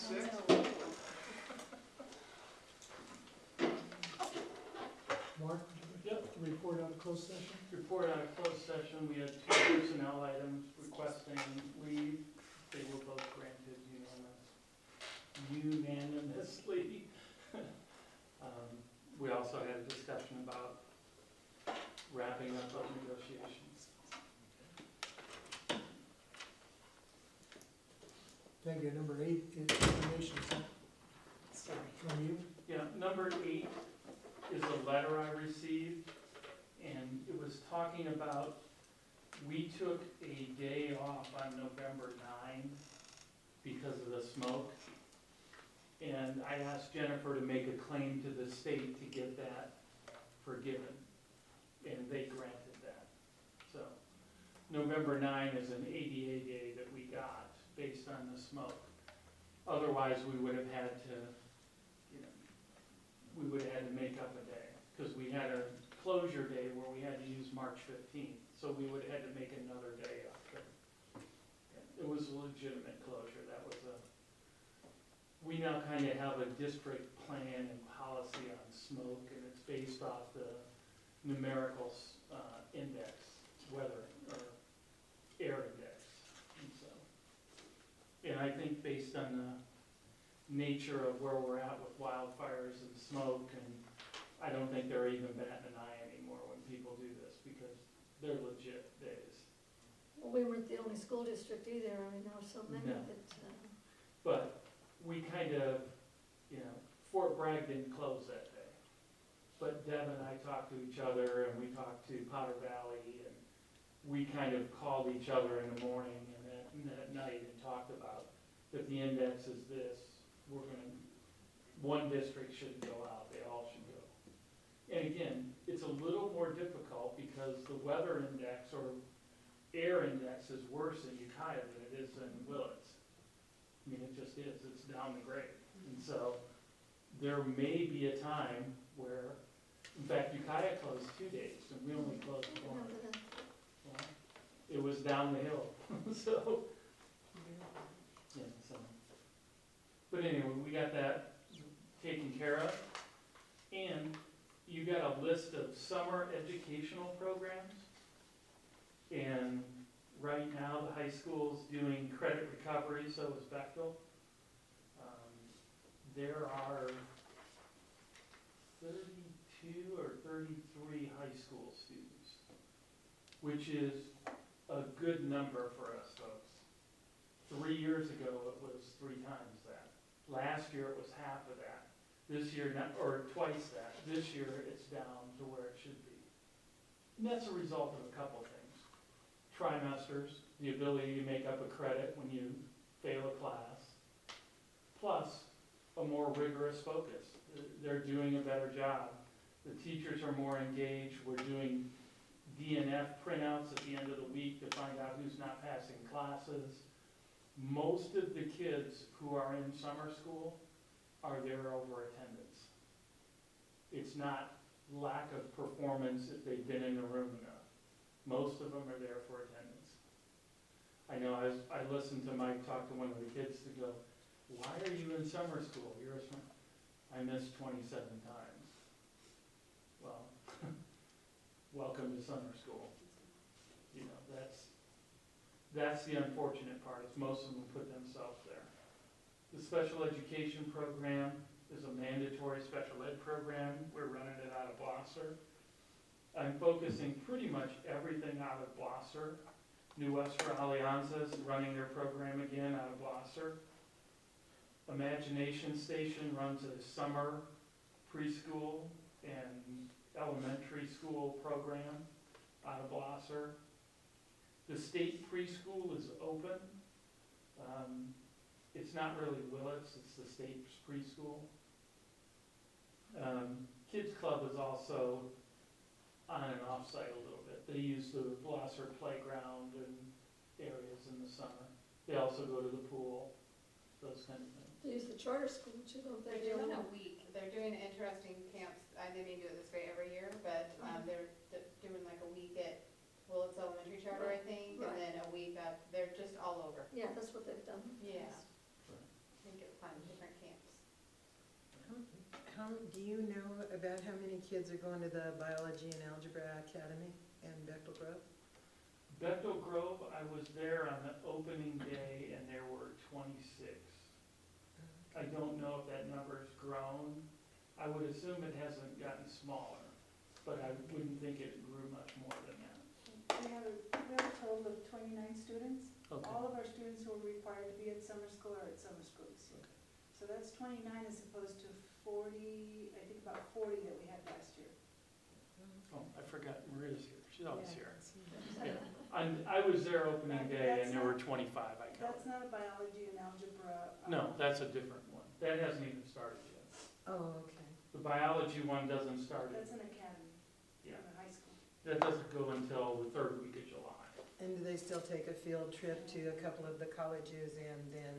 6? Mark, Yep. report out of closed session? Report out of closed session, we had 2 personnel items requesting leave. They were both granted unanimously. We also had a discussion about wrapping up of negotiations. Thank you. Number 8 is information, is that from you? Yeah, number 8 is a letter I received, and it was talking about, we took a day off on November 9 because of the smoke. And I asked Jennifer to make a claim to the state to get that forgiven, and they granted that. So November 9 is an ADA day that we got based on the smoke. Otherwise, we would have had to, we would have had to make up a day, because we had a closure day where we had to use March 15th, so we would have had to make another day up. It was a legitimate closure. That was we now kind of have a district plan and policy on smoke, and it's based off the numerical index, weather, or air index. And I think based on the nature of where we're at with wildfires and smoke, and I don't think they're even batting an eye anymore when people do this, because they're legit days. Well, we weren't the only school district either. I mean, there were so many No. that, But we kind of, Fort Bragg didn't close that day. But Deb and I talked to each other, and we talked to Potter Valley, and we kind of called each other in the morning and at night and talked about, if the index is this, one district shouldn't go out, they all should go. And again, it's a little more difficult because the weather index or air index is worse in Ukiah than it is in Willits. I mean, it just is, it's down the grade. And so there may be a time where, in fact, Ukiah closed 2 days and we only closed one. Well, it was down the hill, so, yeah, so. But anyway, we got that taken care of. And you got a list of summer educational programs. And right now, the high school's doing credit recovery, so is Bechtel. There are 32 or 33 high school students, which is a good number for us folks. 3 years ago, it was 3 times that. Last year, it was half of that. This year, or twice that. This year, it's down to where it should be. And that's a result of a couple things. Trimesters, the ability to make up a credit when you fail a class, plus a more rigorous focus. They're doing a better job. The teachers are more engaged. We're doing DNF printouts at the end of the week to find out who's not passing classes. Most of the kids who are in summer school are there over attendance. It's not lack of performance if they've been in the room enough. Most of them are there for attendance. I know I listened to Mike talk to one of the kids to go, why are you in summer school? I missed 27 times. Well, welcome to summer school. That's the unfortunate part, is most of them put themselves there. The special education program is a mandatory special ed program. We're running it out of Gloucester. I'm focusing pretty much everything out of Gloucester. New Western Alianza is running their program again out of Gloucester. Imagination Station runs a summer preschool and elementary school program out of Gloucester. The state preschool is open. It's not really Willits, it's the state preschool. Kids Club is also on and off site a little bit. They use the Gloucester playground and areas in the summer. They also go to the pool, those kind of things. they use the charter school too, don't they? They're doing a week, they're doing interesting camps, I didn't even do it this way every year, but they're doing like a week at Willits Elementary Charter, I think, Right. and then a week up, they're just all over. Yeah, that's what they've done. Yeah. Yes. I think it's fun. do you know about how many kids are going to the Biology and Algebra Academy in Bechtel Grove? Bechtel Grove, I was there on the opening day and there were 26. I don't know if that number's grown. I would assume it hasn't gotten smaller, but I wouldn't think it grew much more than that. We have a total of 29 students. Okay. All of our students who are required to be at summer school are at summer school this year. So that's 29 as opposed to 40, I think about 40 that we had last year. Oh, I forgot Maria's here. She's always Yeah. here. Yeah. I was there opening day and there were 25 I That's counted. not a biology and algebra. No, that's a different one. That hasn't even started yet. Oh, okay. The biology one doesn't start, That's an academy, yeah, not a high school. that doesn't go until the third week of July. And do they still take a field trip to a couple of the colleges and then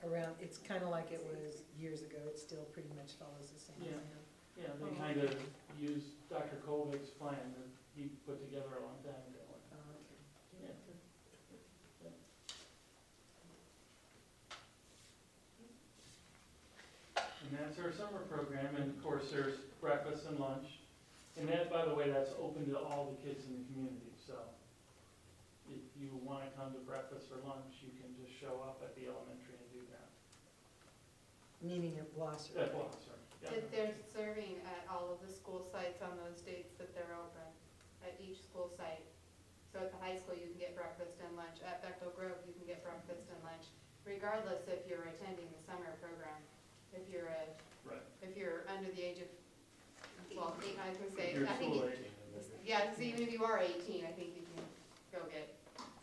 around, it's kind of like it was years ago, it still pretty much follows the same Yeah. plan. Yeah, Oh, they kind of use Dr. Colvick's plan that he put together a long time ago. Oh, okay. Yeah. And that's our summer program, and of course, there's breakfast and lunch. And that, by the way, that's open to all the kids in the community, so if you want to come to breakfast or lunch, you can just show up at the elementary and do that. Meaning at Blosser. At Blosser, yeah. They're serving at all of the school sites on those dates that they're open, at each school site. So at the high school, you can get breakfast and lunch. At Bechtel Grove, you can get breakfast and lunch, regardless if you're attending the summer program. If you're Right. if you're under the age of, well, I was gonna say, Your I think, school age. yeah, so even if you are 18, I think you can go get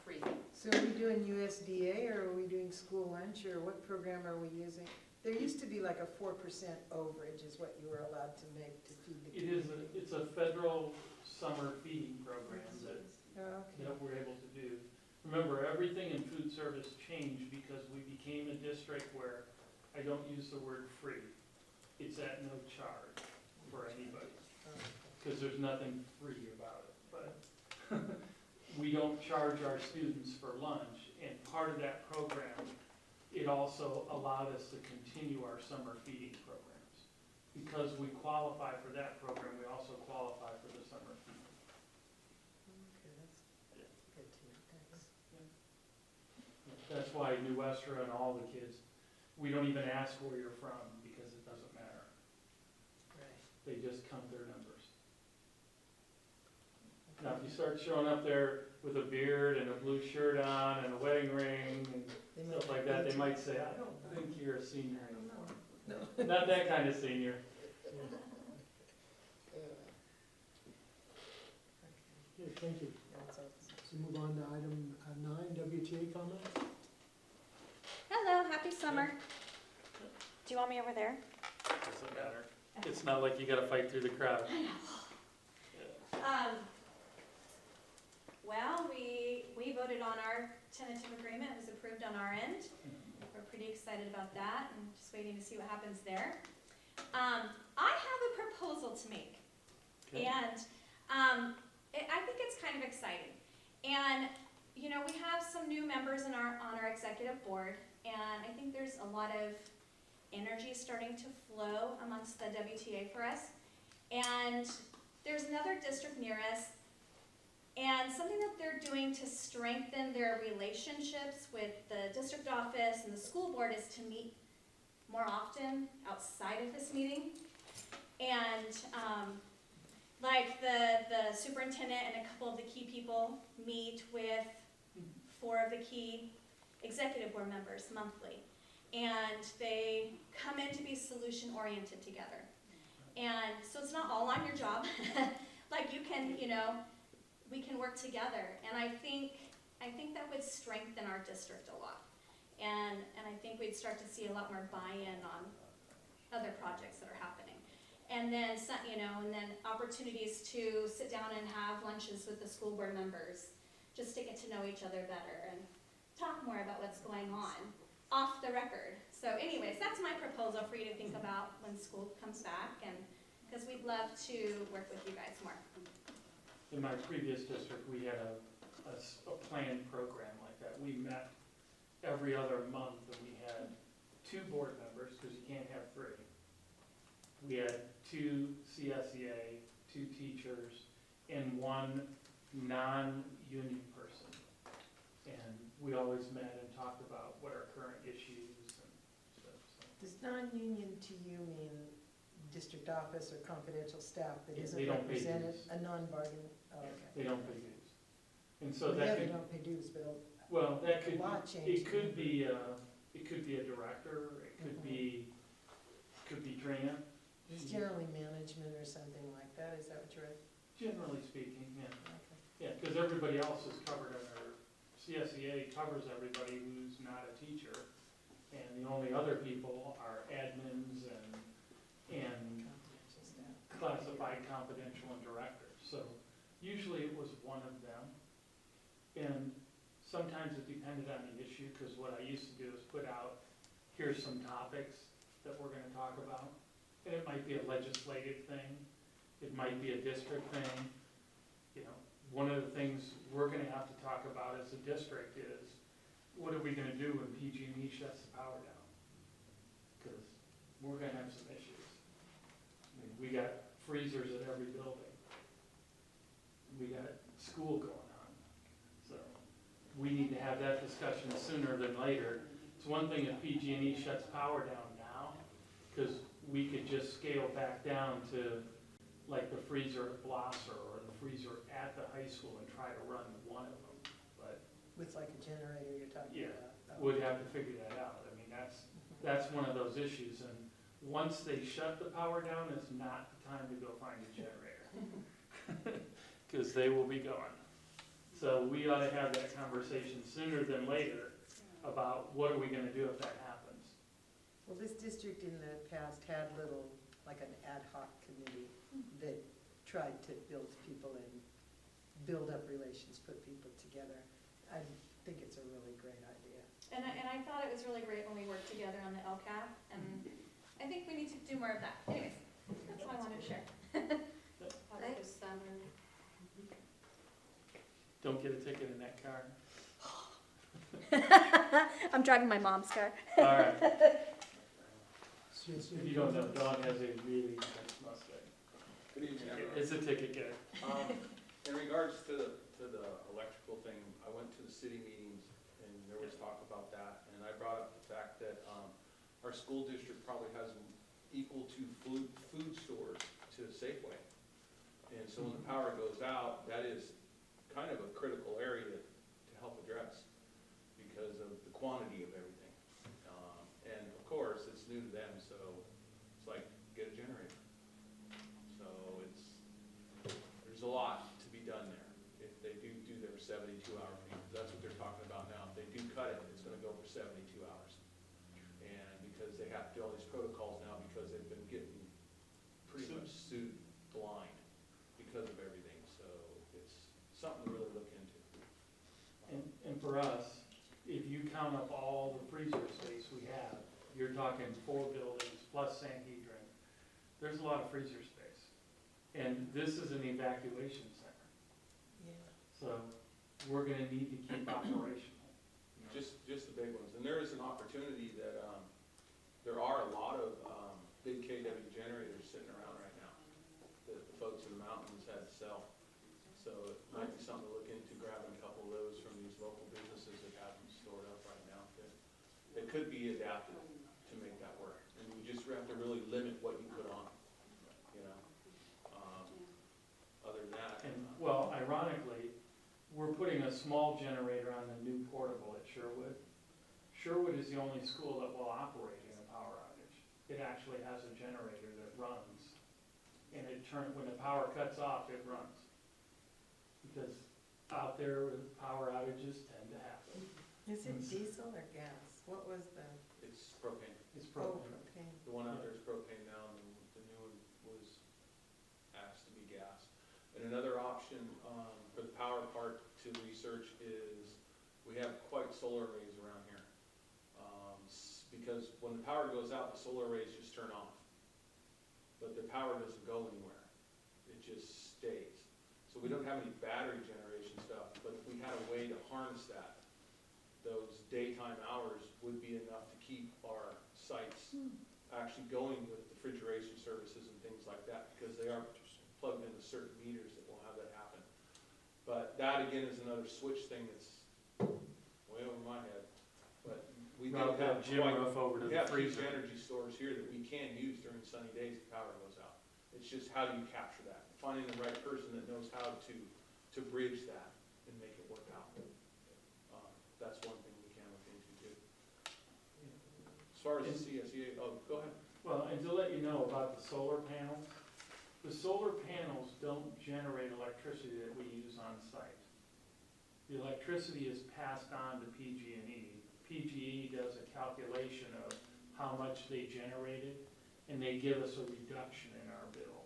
free. So are we doing USDA or are we doing school lunch or what program are we using? There used to be like a 4% overage is what you were allowed to make to feed the It kids. is, it's a federal summer feeding program that Oh, okay. that we're able to do. Remember, everything in food service changed because we became a district where I don't use the word free. It's at no charge for anybody, Oh, because there's nothing free about it. But we don't charge our students for lunch, and part of that program, it also allowed us to continue our summer feeding programs. Because we qualify for that program, we also qualify for the summer feeding. Okay, that's good to know, thanks. That's why New Western and all the kids, we don't even ask where you're from because it doesn't matter. Right. They just count their numbers. Now, if you start showing up there with a beard and a blue shirt on and a wedding ring and They might stuff like be that, they 18. might say, I don't think you're a senior I don't anymore. know. No. Not that kind of senior. Okay, thank you. That's all. So move on to item 9, WTA comments. Hello, happy summer. Do you want me over there? Doesn't matter. It's not like you gotta fight through the crowd. Well, we voted on our tentative agreement, it was approved on our end. We're pretty excited about that and just waiting to see what happens there. I have a proposal to make. Okay. And I think it's kind of exciting. And, you know, we have some new members on our executive board, and I think there's a lot of energy starting to flow amongst the WTA for us. And there's another district near us, and something that they're doing to strengthen their relationships with the district office and the school board is to meet more often outside of this meeting. And like the superintendent and a couple of the key people meet with 4 of the key executive board members monthly. And they come in to be solution oriented together. And so it's not all on your job. Like you can, you know, we can work together. And I think that would strengthen our district a lot. And I think we'd start to see a lot more buy-in on other projects that are happening. And then, you know, and then opportunities to sit down and have lunches with the school board members, just to get to know each other better and talk more about what's going on off the record. So anyways, that's my proposal for you to think about when school comes back, and because we'd love to work with you guys more. In my previous district, we had a planned program like that. We met every other month, and we had 2 board members, because you can't have 3. we had 2 CSEA, 2 teachers, and 1 non-union person. And we always met and talked about what our current issues and stuff, so. Does non-union to you mean district office or confidential staff that Yeah, isn't they don't pay represented, dues. a non-bargain, oh, Yeah, okay. They don't pay dues. And so Well, yeah, that they could, don't pay dues, but well, that a could, law it change. could be, it could be a director, it could be, Trina. It's generally management or something like that, is that what you're, Generally speaking, yeah. okay. Yeah, because everybody else is covered under, CSEA covers everybody who's not a teacher. And the only other people are admins and Confidential staff. classified confidential and directors. So usually it was one of them. And sometimes it depended on the issue, because what I used to do is put out, here's some topics that we're gonna talk about. And it might be a legislative thing, it might be a district thing. You know, one of the things we're gonna have to talk about as a district is, what are we gonna do when PG&E shuts the power down? Because we're gonna have some issues. I mean, we got freezers at every building. We got school going on. So we need to have that discussion sooner than later. It's one thing if PG&E shuts power down now, because we could just scale back down to like the freezer at Blosser or the freezer at the high school and try to run one of them. But With like a generator you're talking Yeah. about? Oh. would have to figure that out. I mean, that's one of those issues. And once they shut the power down, it's not the time to go find a generator. Because they will be gone. So we ought to have that conversation sooner than later about what are we gonna do if that happens. Well, this district in the past had like an ad hoc committee that tried to build people and build up relations, put people together. I think it's a really great idea. And I thought it was really great when we worked together on the LCAP, and I think we need to do more of that. Anyways, that's all I wanted to share. Probably this summer. Don't get a ticket in that car. I'm driving my mom's car. All right. CSEA. If you don't know, Dawn has a really nice Mustang. Good evening, everyone. It's a ticket getter. In regards to the electrical thing, I went to the city meetings and there was talk about that. And I brought up the fact that our school district probably has equal to food stores to Safeway. And so when the power goes out, that is kind of a critical area to help address because of the quantity of everything. And of course, it's new to them, so it's like, get a generator. So there's a lot to be done there. If they do their 72-hour meter, that's what they're talking about now. If they do cut it, it's gonna go for 72 hours. And because they have to do all these protocols now because they've been getting pretty much sued blind because of everything. So it's something to really look into. And for us, if you count up all the freezer space we have, you're talking 4 buildings plus Sanhedrin. There's a lot of freezer space. And this is an evacuation center. Yeah. So we're gonna need to keep operational. Just the big ones. And there is an opportunity that, there are a lot of, big KW generators sitting around right now that the folks in the mountains had to sell. So it might be something to look into, grabbing a couple of those from these local businesses that have them stored up right now. It could be adapted to make that work. And we just have to really limit what you put on, you know? Other than that. And, well, ironically, we're putting a small generator on the new portable at Sherwood. Sherwood is the only school that will operate in a power outage. It actually has a generator that runs, and when the power cuts off, it runs. Because out there, power outages tend to happen. Is it diesel or gas? What was the, It's propane. It's oh, propane. propane. The one out there is propane now, and the new one was asked to be gas. And another option for the power part to research is, we have quite solar arrays around here. Because when the power goes out, the solar arrays just turn off. But the power doesn't go anywhere. It just stays. So we don't have any battery generation stuff, but if we had a way to harness that, those daytime hours would be enough to keep our sites actually going with refrigeration services and things like that, because they are plugged into certain meters that will have that happen. But that again is another switch thing that's way over my head, but we do About have that gym quite, roof over to we the have huge freezer. energy stores here that we can use during sunny days if power goes out. It's just how do you capture that? Finding the right person that knows how to bridge that and make it work out. That's one thing we can look into too. As far as the CSEA, oh, go ahead. Well, and to let you know about the solar panels, the solar panels don't generate electricity that we use on site. The electricity is passed on to PG&E. PG&E does a calculation of how much they generated, and they give us a reduction in our bill.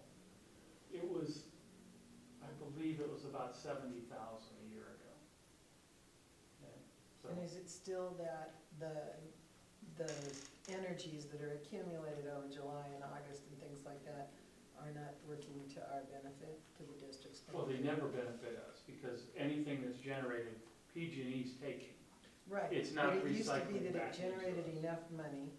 It was, I believe it was about 70,000 a year ago. Yeah, so, And is it still that the energies that are accumulated over July and August and things like that are not working to our benefit, to the district's benefit? well, they never benefit us, because anything that's generated, PG&E's taking. Right. It's not But it used to be recycling that back it into generated us. enough money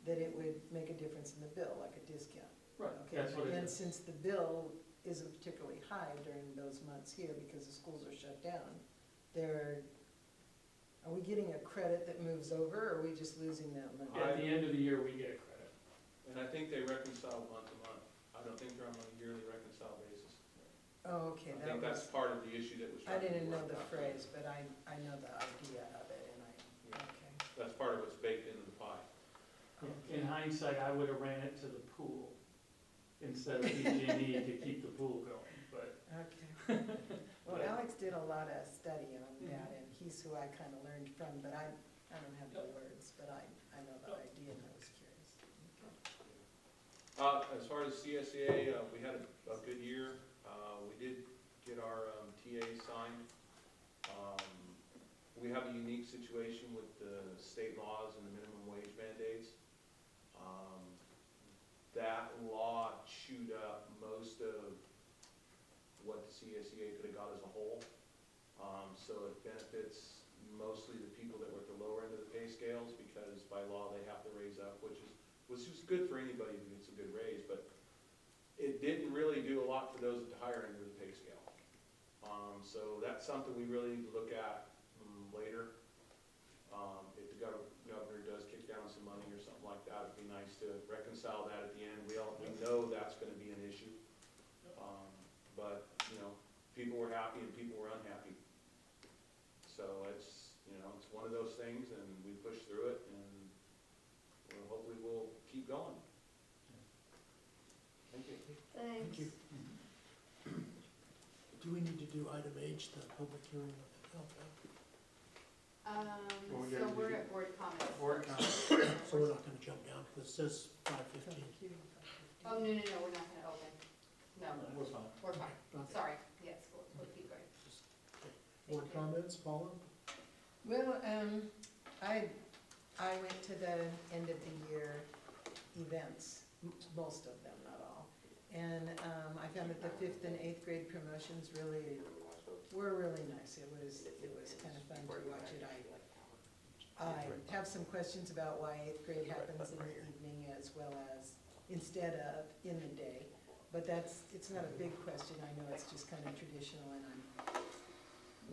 that it would make a difference in the bill, like a discount. Right, Okay, that's what it and is. since the bill isn't particularly high during those months here because the schools are shut down, are we getting a credit that moves over, or are we just losing that money? At the end of the year, we get a credit. And I think they reconcile month to month. I don't think they're on a yearly reconcile basis. Oh, okay, I that think that's was, part of the issue that was I trying to be didn't know worked the out. phrase, but I know the idea of it, and Yeah. okay. That's part of what's baked into the pie. In hindsight, I would have ran it to the pool instead of PG&E to keep the pool going, but Okay. Well, Right. Alex did a lot of study on that, and he's who I kind of learned from, but I don't have the words, but I know the idea, and I was curious. As far as CSEA, we had a good year. We did get our TA signed. We have a unique situation with the state laws and the minimum wage mandates. That law chewed up most of what the CSEA could have got as a whole. So it benefits mostly the people that were at the lower end of the pay scales, because by law they have to raise up, which is good for anybody who gets a good raise, but it didn't really do a lot for those at the higher end of the pay scale. So that's something we really need to look at later. If the governor does kick down some money or something like that, it'd be nice to reconcile that at the end. We know that's gonna be an issue. But, people were happy and people were unhappy. So it's one of those things, and we pushed through it, and hopefully we'll keep going. Thank you. Thanks. Thank you. Do we need to do item H, the public hearing of the health act? Well, we So gotta we're do- at board comments. board first. comments. So we're not gonna jump down, because it says 5:15. Thank you. Oh, no, we're not gonna open. No, We're fine. we're fine. Okay. Sorry, yes, we'll keep going. Board comments, Paula? Well, I went to the end of the year events, most of them, not all. And I found that the 5th and 8th grade promotions were really nice. It was kind of fun to watch it. I have some questions about why 8th grade happens in the evening as well as instead of in the day. But it's not a big question. I know it's just kind of traditional, and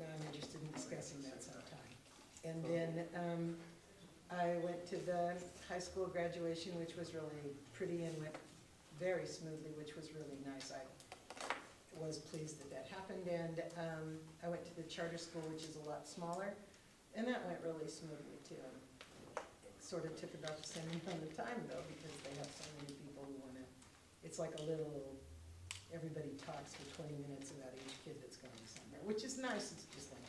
I'm interested in discussing that sometime. And then I went to the high school graduation, which was really pretty and went very smoothly, which was really nice. I was pleased that happened. And I went to the charter school, which is a lot smaller, and that went really smoothly too. It sort of took about the same amount of time though, because they have so many people who want to, it's like a little, everybody talks for 20 minutes about each kid that's going somewhere, which is nice. It's just like,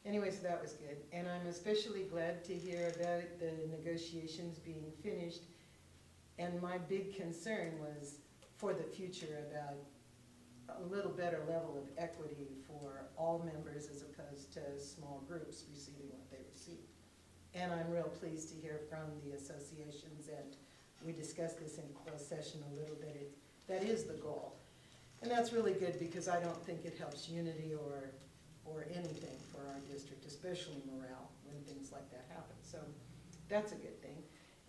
anyway, so that was good. And I'm especially glad to hear about the negotiations being finished. And my big concern was for the future about a little better level of equity for all members as opposed to small groups receiving what they receive. And I'm real pleased to hear from the associations, and we discussed this in closed session a little bit. That is the goal. And that's really good, because I don't think it helps unity or anything for our district, especially morale when things like that happen. So that's a good thing.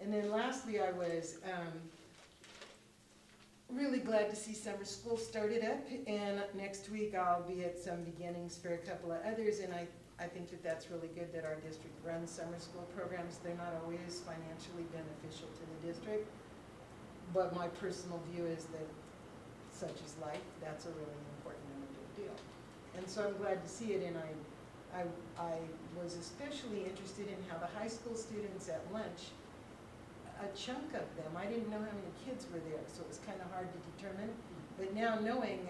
And then lastly, I was really glad to see summer school started up, and next week I'll be at some beginnings for a couple of others, and I think that that's really good that our district runs summer school programs. They're not always financially beneficial to the district, but my personal view is that such is life, that's a really important and a big deal. And so I'm glad to see it, and I was especially interested in how the high school students at lunch, a chunk of them, I didn't know how many kids were there, so it was kind of hard to determine. But now knowing,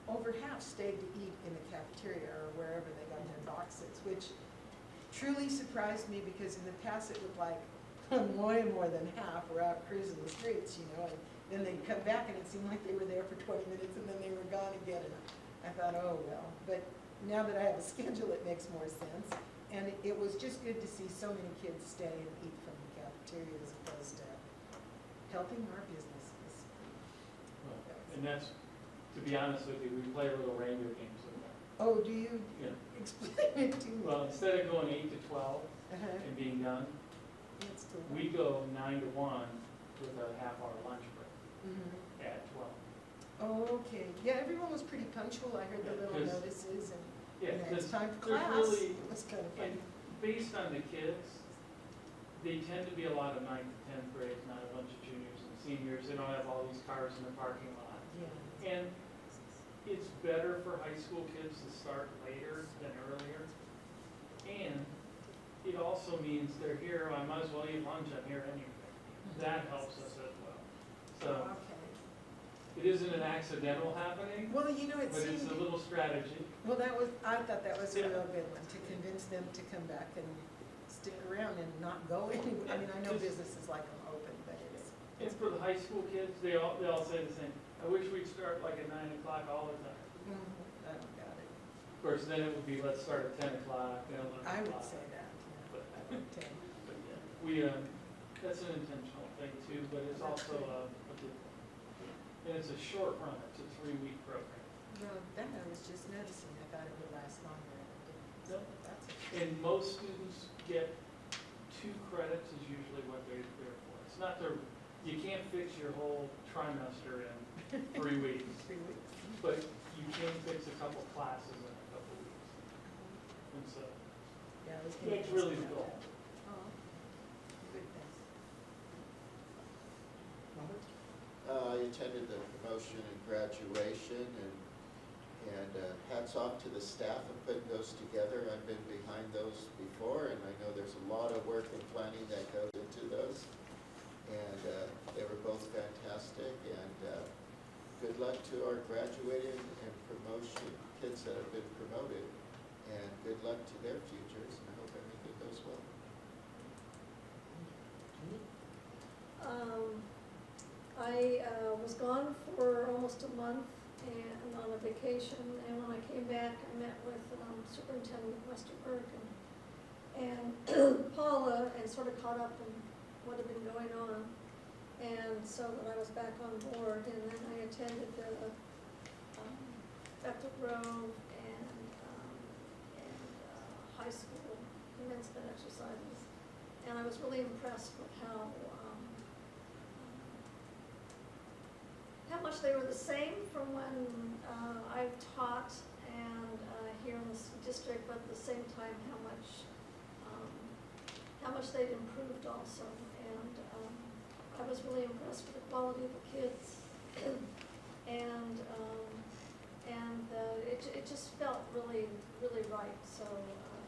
over half stayed to eat in the cafeteria or wherever they got their boxes, which truly surprised me, because in the past it looked like way more than half were out cruising the streets, you know, and then they'd come back and it seemed like they were there for 20 minutes and then they were gone again. And I thought, oh, well. But now that I have a schedule, it makes more sense. And it was just good to see so many kids stay and eat from the cafeteria as opposed to helping our businesses. And that's, to be honest with you, we play little reindeer games with them. Oh, do you? Yeah. Explain it to me. Well, instead of going 8 to 12 Uh-huh. and being done, It's still. we go 9 to 1 with a half-hour lunch break Mhm. at 12. Oh, okay. Yeah, everyone was pretty punctual. I heard the Yeah, little 'cause- notices and Yeah, then it's because time for there's class. really, It was kind of fun. and based on the kids, they tend to be a lot of 9th to 10th grades, not a bunch of juniors and seniors. They don't have all these cars in the parking lot. Yeah. And it's better for high school kids to start later than earlier. And it also means they're here, I might as well eat lunch, I'm here anyway. That helps us as well. So Okay. it isn't an accidental happening, Well, you know, it but it's seemed, a little strategy. well, I thought that was a Yeah. real good one, to convince them to come back and stick around and not go anywhere. I mean, I know Just- businesses like them open, but it's. And for the high school kids, they all say the same, I wish we'd start like at 9 o'clock all the time. I don't got it. Of course, then it would be, let's start at 10 o'clock, then 11 o'clock. I would say that, But, yeah. I would too. but yeah, that's an intentional thing too, but it's also a good thing. And it's a short run, it's a 3-week program. Well, that I was just noticing, I thought it would last longer and it didn't. So Nope. that's a. And most students get 2 credits is usually what they're there for. It's not their, you can't fix your whole trimester in 3 weeks, 3 weeks. but you can fix a couple classes in a couple weeks. And so, Yeah, I was gonna that's ask really the about goal. that. Oh, good, thanks. Robert? I attended the promotion and graduation, and hats off to the staff of putting those together. I've been behind those before, and I know there's a lot of work and planning that goes into those. And they were both fantastic, and good luck to our graduating and promotion kids that have been promoted, and good luck to their futures, and I hope everything goes well. I was gone for almost a month and on a vacation, and when I came back, I met with Superintendent Westerberg and Paula, and sort of caught up on what had been going on, and so that I was back on board, and then I attended the Bethel Grove and high school commencement exercises, and I was really impressed with how much they were the same from when I've taught and here in this district, but at the same time how much they'd improved also. And I was really impressed with the quality of the kids, and it just felt really, really right. So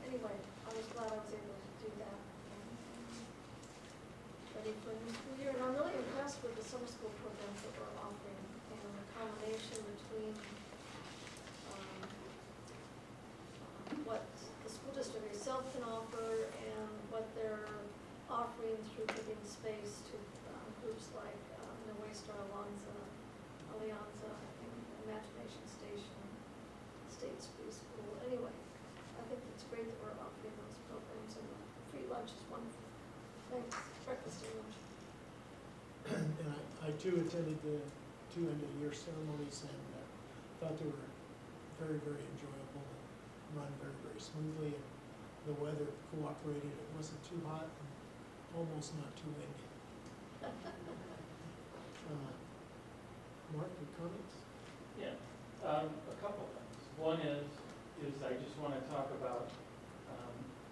anyway, I was glad I was able to do that. Ready for a new school year, and I'm really impressed with the summer school programs that we're offering, and the combination between what the school district itself can offer and what they're offering through giving space to groups like Nuestra Alianza, and Imagination Station, State's Preschool. Anyway, I think it's great that we're offering those programs, and free lunch is wonderful. Thanks, breakfast and lunch. And I too attended the 2 end-of-year ceremonies, and thought they were very, very enjoyable and run very, very smoothly, and the weather cooperated. It wasn't too hot, and almost not too windy. Mark, your comments? Yeah, a couple things. One is I just want to talk about,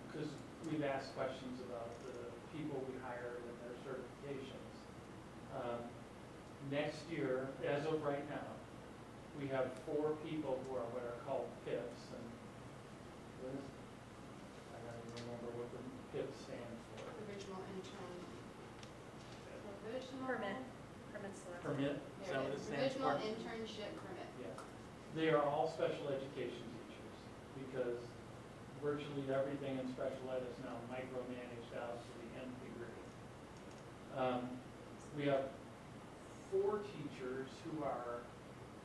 because we've asked questions about the people we hired and their certifications. Next year, as of right now, we have 4 people who are what are called PIPs, and what is, I don't even remember what the PIP stands for. Original intern. Permits. Permit, is that what it stands Original for? internship permit. Yeah, they are all special education teachers, because virtually everything in special ed is now micromanaged out to the nth degree. We have 4 teachers who are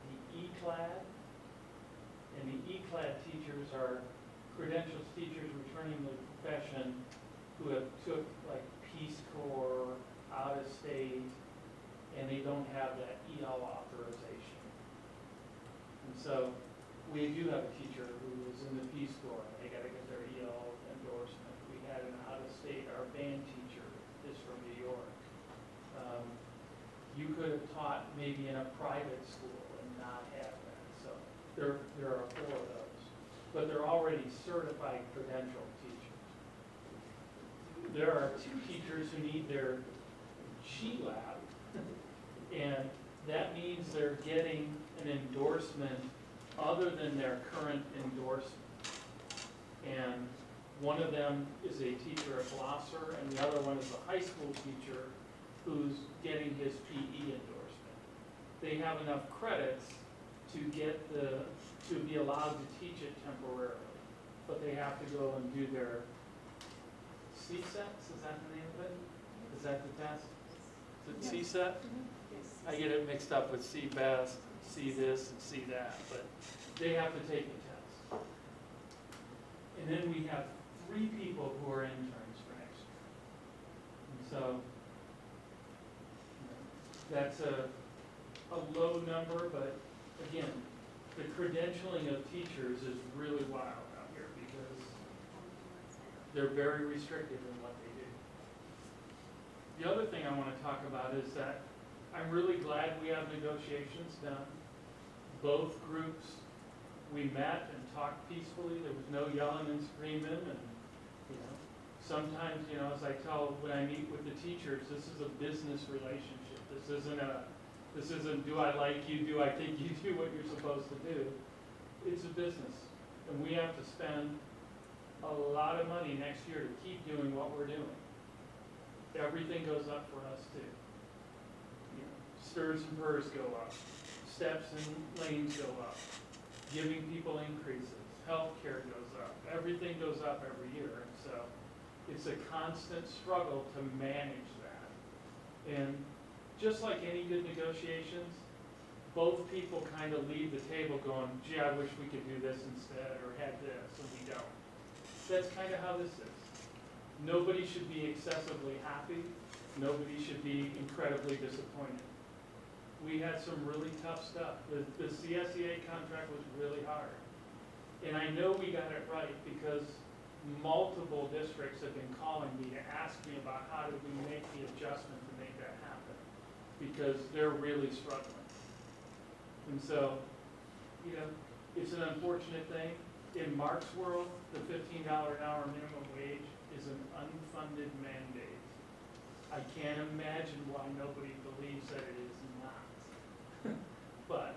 the E-clad, and the E-clad teachers are credentials teachers returning to the profession who have took like Peace Corps, out of state, and they don't have that EL authorization. And so we do have a teacher who is in the Peace Corps, and they gotta get their EL endorsement. We had an out-of-state, our band teacher is from New York. You could have taught maybe in a private school and not have that, so there are 4 of those. But they're already certified credentialed teachers. There are 2 teachers who need their G-Lab, and that means they're getting an endorsement other than their current endorsement. And one of them is a teacher at Blosser, and the other one is a high school teacher who's getting his PE endorsement. They have enough credits to to be allowed to teach it temporarily, but they have to go and do their CSETs, is that the name of it? Is that the test? Is it CSET? Yes. I get it mixed up with see best, see this, and see that, but they have to take the test. And then we have 3 people who are interns for next year. And so, that's a low number, but again, the credentialing of teachers is really wild out here because they're very restricted in what they do. The other thing I want to talk about is that I'm really glad we have negotiations done. Both groups, we met and talked peacefully. There was no yelling and screaming, and sometimes, as I tell when I meet with the teachers, this is a business relationship. This isn't do I like you, do I think you do what you're supposed to do. It's a business, and we have to spend a lot of money next year to keep doing what we're doing. Everything goes up for us too. Stirs and purs go up, steps and lanes go up, giving people increases, healthcare goes up, everything goes up every year, and so it's a constant struggle to manage that. And just like any good negotiations, both people kind of leave the table going, gee, I wish we could do this instead, or had this, and we don't. That's kind of how this is. Nobody should be excessively happy. Nobody should be incredibly disappointed. We had some really tough stuff. The CSEA contract was really hard. And I know we got it right because multiple districts have been calling me to ask me about how did we make the adjustment to make that happen, because they're really struggling. And so, it's an unfortunate thing. In Mark's world, the $15 an hour minimum wage is an unfunded mandate. I can't imagine why nobody believes that it is not. But,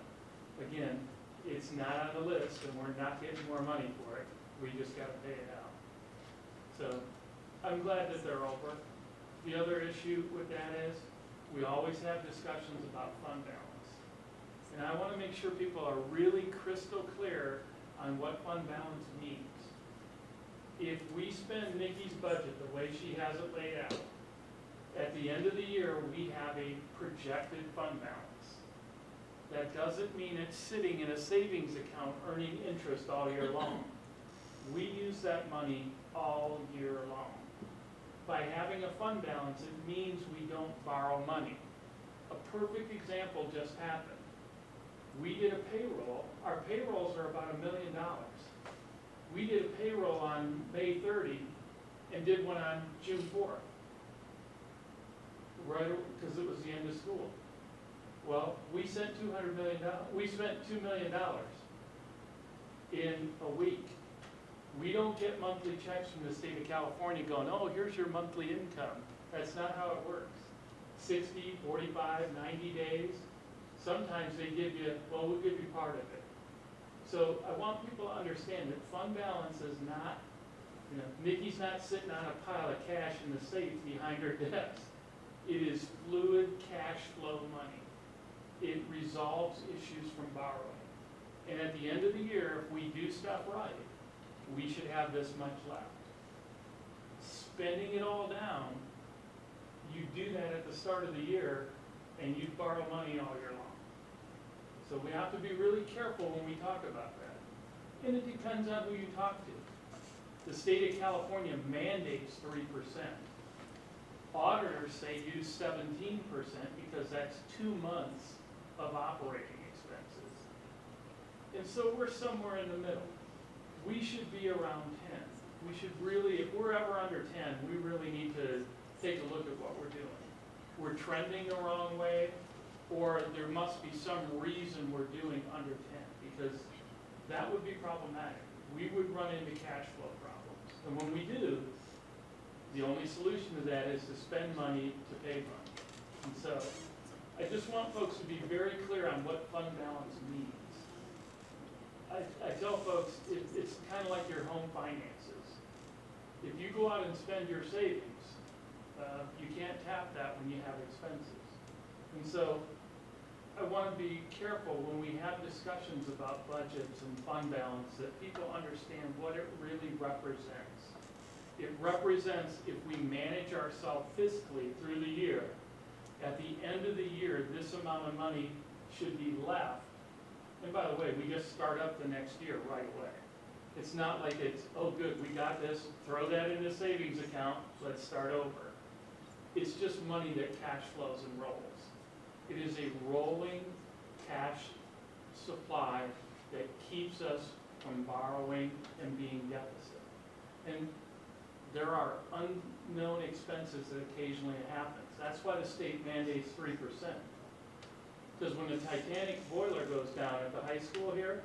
again, it's not on the list, and we're not getting more money for it. We just got to pay it out. So, I'm glad that they're over. The other issue with that is, we always have discussions about fund balance. And I want to make sure people are really crystal clear on what fund balance means. If we spend Nikki's budget the way she has it laid out, at the end of the year, we have a projected fund balance. That doesn't mean it's sitting in a savings account earning interest all year long. We use that money all year long. By having a fund balance, it means we don't borrow money. A perfect example just happened. We did a payroll. Our payrolls are about $1 million. We did a payroll on May 30 and did one on June 4th. right, because it was the end of school. Well, we sent $200 million, we spent $2 million in a week. We don't get monthly checks from the state of California going, oh, here's your monthly income. That's not how it works. 60, 45, 90 days. Sometimes they give you, well, we'll give you part of it. So I want people to understand that fund balance is not, Nikki's not sitting on a pile of cash in the safe behind her desk. It is fluid cash flow money. It resolves issues from borrowing. And at the end of the year, if we do stuff right, we should have this much left. Spending it all down, you do that at the start of the year, and you borrow money all year long. So we have to be really careful when we talk about that. And it depends on who you talk to. The state of California mandates 3%. Auditors say use 17% because that's 2 months of operating expenses. And so we're somewhere in the middle. We should be around 10. We should really, if we're ever under 10, we really need to take a look at what we're doing. We're trending the wrong way, or there must be some reason we're doing under 10, because that would be problematic. We would run into cash flow problems. And when we do, the only solution to that is to spend money to pay money. And so I just want folks to be very clear on what fund balance means. I tell folks it's kind of like your home finances. If you go out and spend your savings, you can't tap that when you have expenses. And so I want to be careful when we have discussions about budgets and fund balance that people understand what it really represents. It represents if we manage ourselves fiscally through the year, at the end of the year, this amount of money should be left. And by the way, we just start up the next year right away. It's not like it's, oh good, we got this, throw that in the savings account, let's start over. It's just money that cash flows and rolls. It is a rolling cash supply that keeps us from borrowing and being deficit. And there are unknown expenses that occasionally happens. That's why the state mandates 3%. Because when the Titanic boiler goes down at the high school here,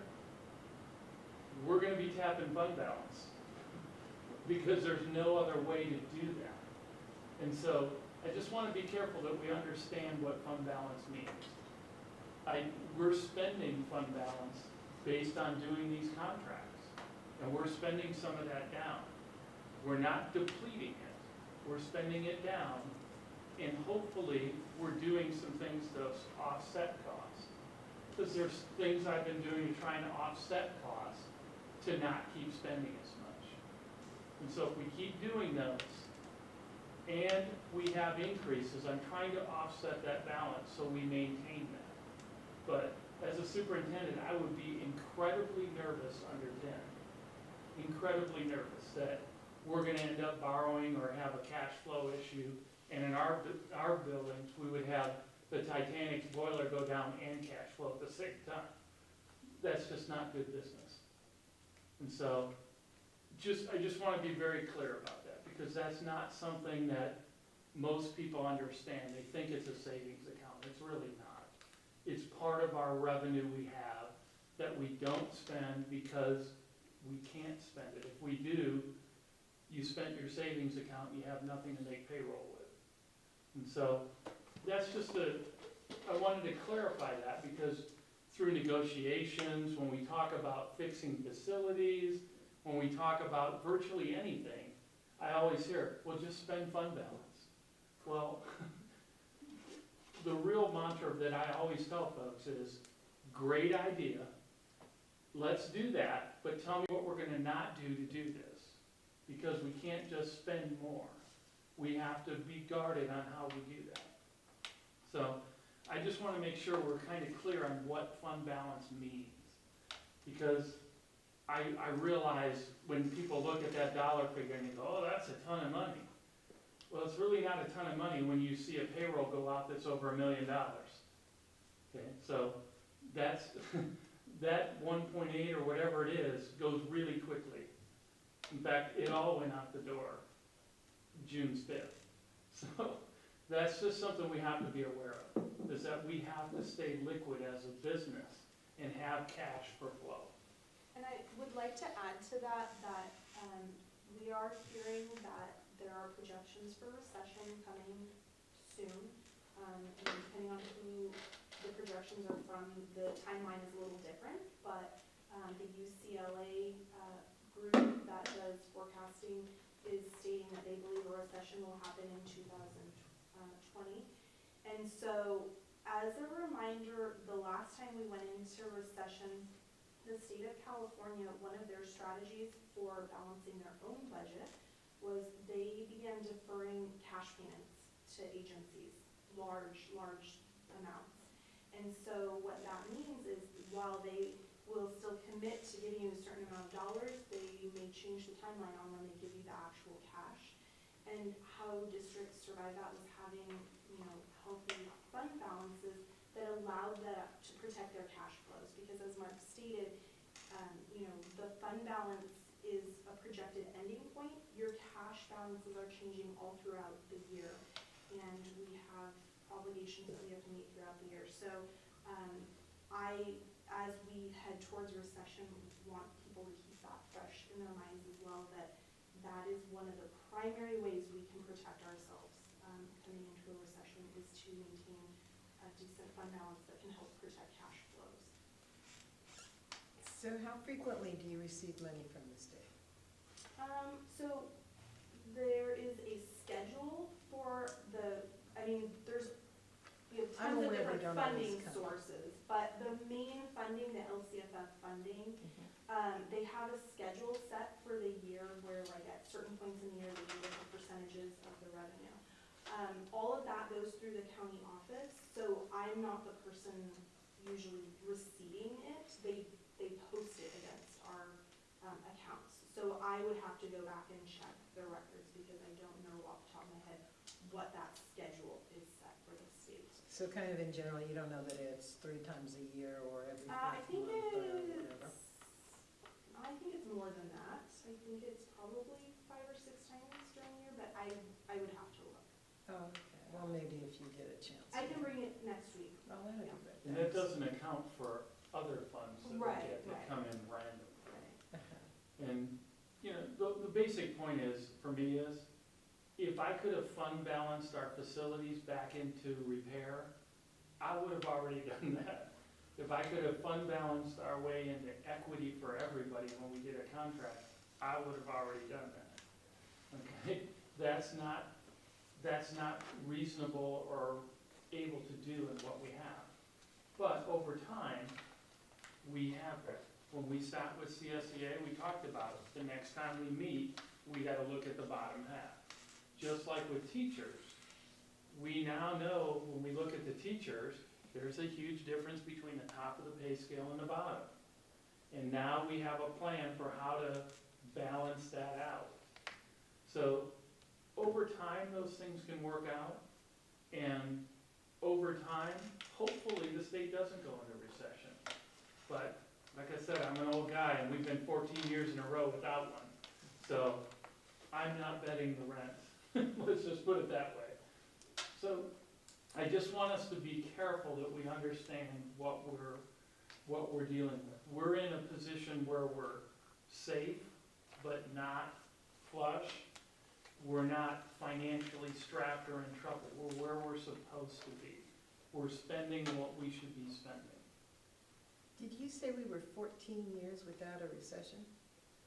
we're going to be tapping fund balance because there's no other way to do that. And so I just want to be careful that we understand what fund balance means. We're spending fund balance based on doing these contracts, and we're spending some of that down. We're not depleting it. We're spending it down, and hopefully we're doing some things to offset costs. Because there's things I've been doing to try and offset costs to not keep spending as much. And so if we keep doing those, and we have increases, I'm trying to offset that balance so we maintain that. But as a superintendent, I would be incredibly nervous under 10. Incredibly nervous that we're going to end up borrowing or have a cash flow issue. And in our buildings, we would have the Titanic boiler go down and cash flow at the same time. That's just not good business. And so I just want to be very clear about that, because that's not something that most people understand. They think it's a savings account. It's really not. It's part of our revenue we have that we don't spend because we can't spend it. If we do, you spent your savings account, you have nothing to make payroll with. And so that's just I wanted to clarify that, because through negotiations, when we talk about fixing facilities, when we talk about virtually anything, I always hear, well, just spend fund balance. Well, the real mantra that I always tell folks is, great idea, let's do that, but tell me what we're going to not do to do this, because we can't just spend more. We have to be guarded on how we do that. So I just want to make sure we're kind of clear on what fund balance means, because I realize when people look at that dollar figure and you go, oh, that's a ton of money. Well, it's really not a ton of money when you see a payroll go out that's over $1 million. Okay, so that's that 1.8 or whatever it is goes really quickly. In fact, it all went out the door June 5th. So That's just something we have to be aware of, is that we have to stay liquid as a business and have cash for flow. And I would like to add to that, we are hearing that there are projections for recession coming soon. And depending on who the projections are from, the timeline is a little different, but the UCLA group that does forecasting is stating that they believe a recession will happen in 2020. And so, as a reminder, the last time we went into recession, the state of California, one of their strategies for balancing their own budget was they began deferring cash payments to agencies, large amounts. And so what that means is while they will still commit to giving you a certain amount of dollars, they may change the timeline on when they give you the actual cash. And how districts survive that was having, healthy fund balances that allowed them to protect their cash flows. Because as Mark stated, the fund balance is a projected ending point. Your cash balances are changing all throughout the year, and we have obligations that we have to meet throughout the year. So as we head towards recession, want people to keep that fresh in their minds as well, that is one of the primary ways we can protect ourselves coming into a recession, is to maintain a decent fund balance that can help protect cash flows. So how frequently do you receive money from the state? So there is a schedule for we have I'm tons of aware they different don't always funding come. sources, but the main funding, the LCFF funding, they have a schedule set for the year where like at certain points in the year they do different percentages of the revenue. All of that goes through the county office, so I'm not the person usually receiving it. They post it against our accounts. So I would have to go back and check their records because I don't know off the top of my head what that schedule is set for the state. So kind of in general, you don't know that it's 3 times a year or every 4th I think month or whatever? I think it's more than that. I think it's probably 5 or 6 times during the year, but I would have to look. Oh, okay. Well, maybe if you get a chance. I can bring it next week. Oh, that'd be good. And that doesn't account for other funds that we Right, get that right. come in random. Right. And, the basic point is, for me is, if I could have fund balanced our facilities back into repair, I would have already done that. If I could have fund balanced our way into equity for everybody when we did a contract, I would have already done that. Okay? That's not reasonable or able to do in what we have. But over time, we have that. When we sat with CSEA, we talked about it. The next time we meet, we gotta look at the bottom half. Just like with teachers, we now know when we look at the teachers, there's a huge difference between the top of the pay scale and the bottom. And now we have a plan for how to balance that out. So over time, those things can work out. And over time, hopefully the state doesn't go into recession. But like I said, I'm an old guy and we've been 14 years in a row without one. So I'm not betting the rent. Let's just put it that way. So I just want us to be careful that we understand what we're dealing with. We're in a position where we're safe, but not flush. We're not financially strapped or in trouble. We're where we're supposed to be. We're spending what we should be spending. Did you say we were 14 years without a recession?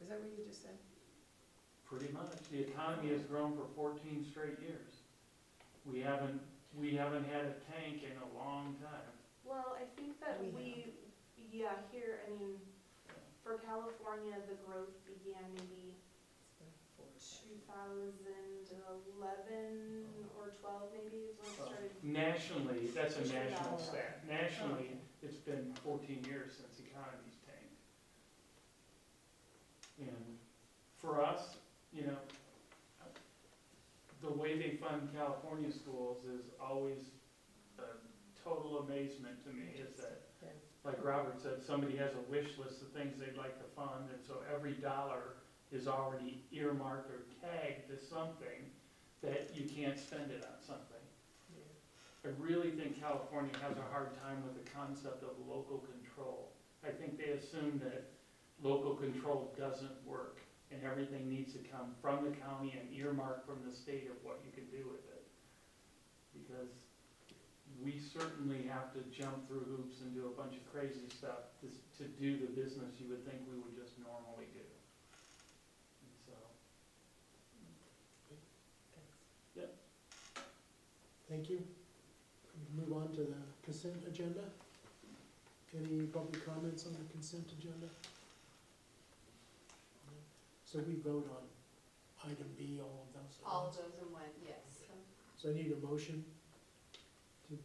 Is that what you just said? Pretty much. The economy has grown for 14 straight years. We haven't had a tank in a long time. Well, I think that for California, the growth began maybe 2011 or 12 maybe is when it started. Nationally, that's a Pushing national down. stat. Nationally, it's been 14 years since the economy's tanked. And for us, the way they fund California schools is always a total amazement to me, is that, like Robert said, somebody has a wish list of things they'd like to fund, and so every dollar is already earmarked or tagged to something that you can't spend it on something. I really think California has a hard time with the concept of local control. I think they assume that local control doesn't work, and everything needs to come from the county and earmarked from the state of what you can do with it. Because we certainly have to jump through hoops and do a bunch of crazy stuff to do the business you would think we would just normally do. And so, Thank you. We move on to the consent agenda. Any public comments on the consent agenda? So we vote on item B, all of those? at All once? of those in one, yes. So I need a motion to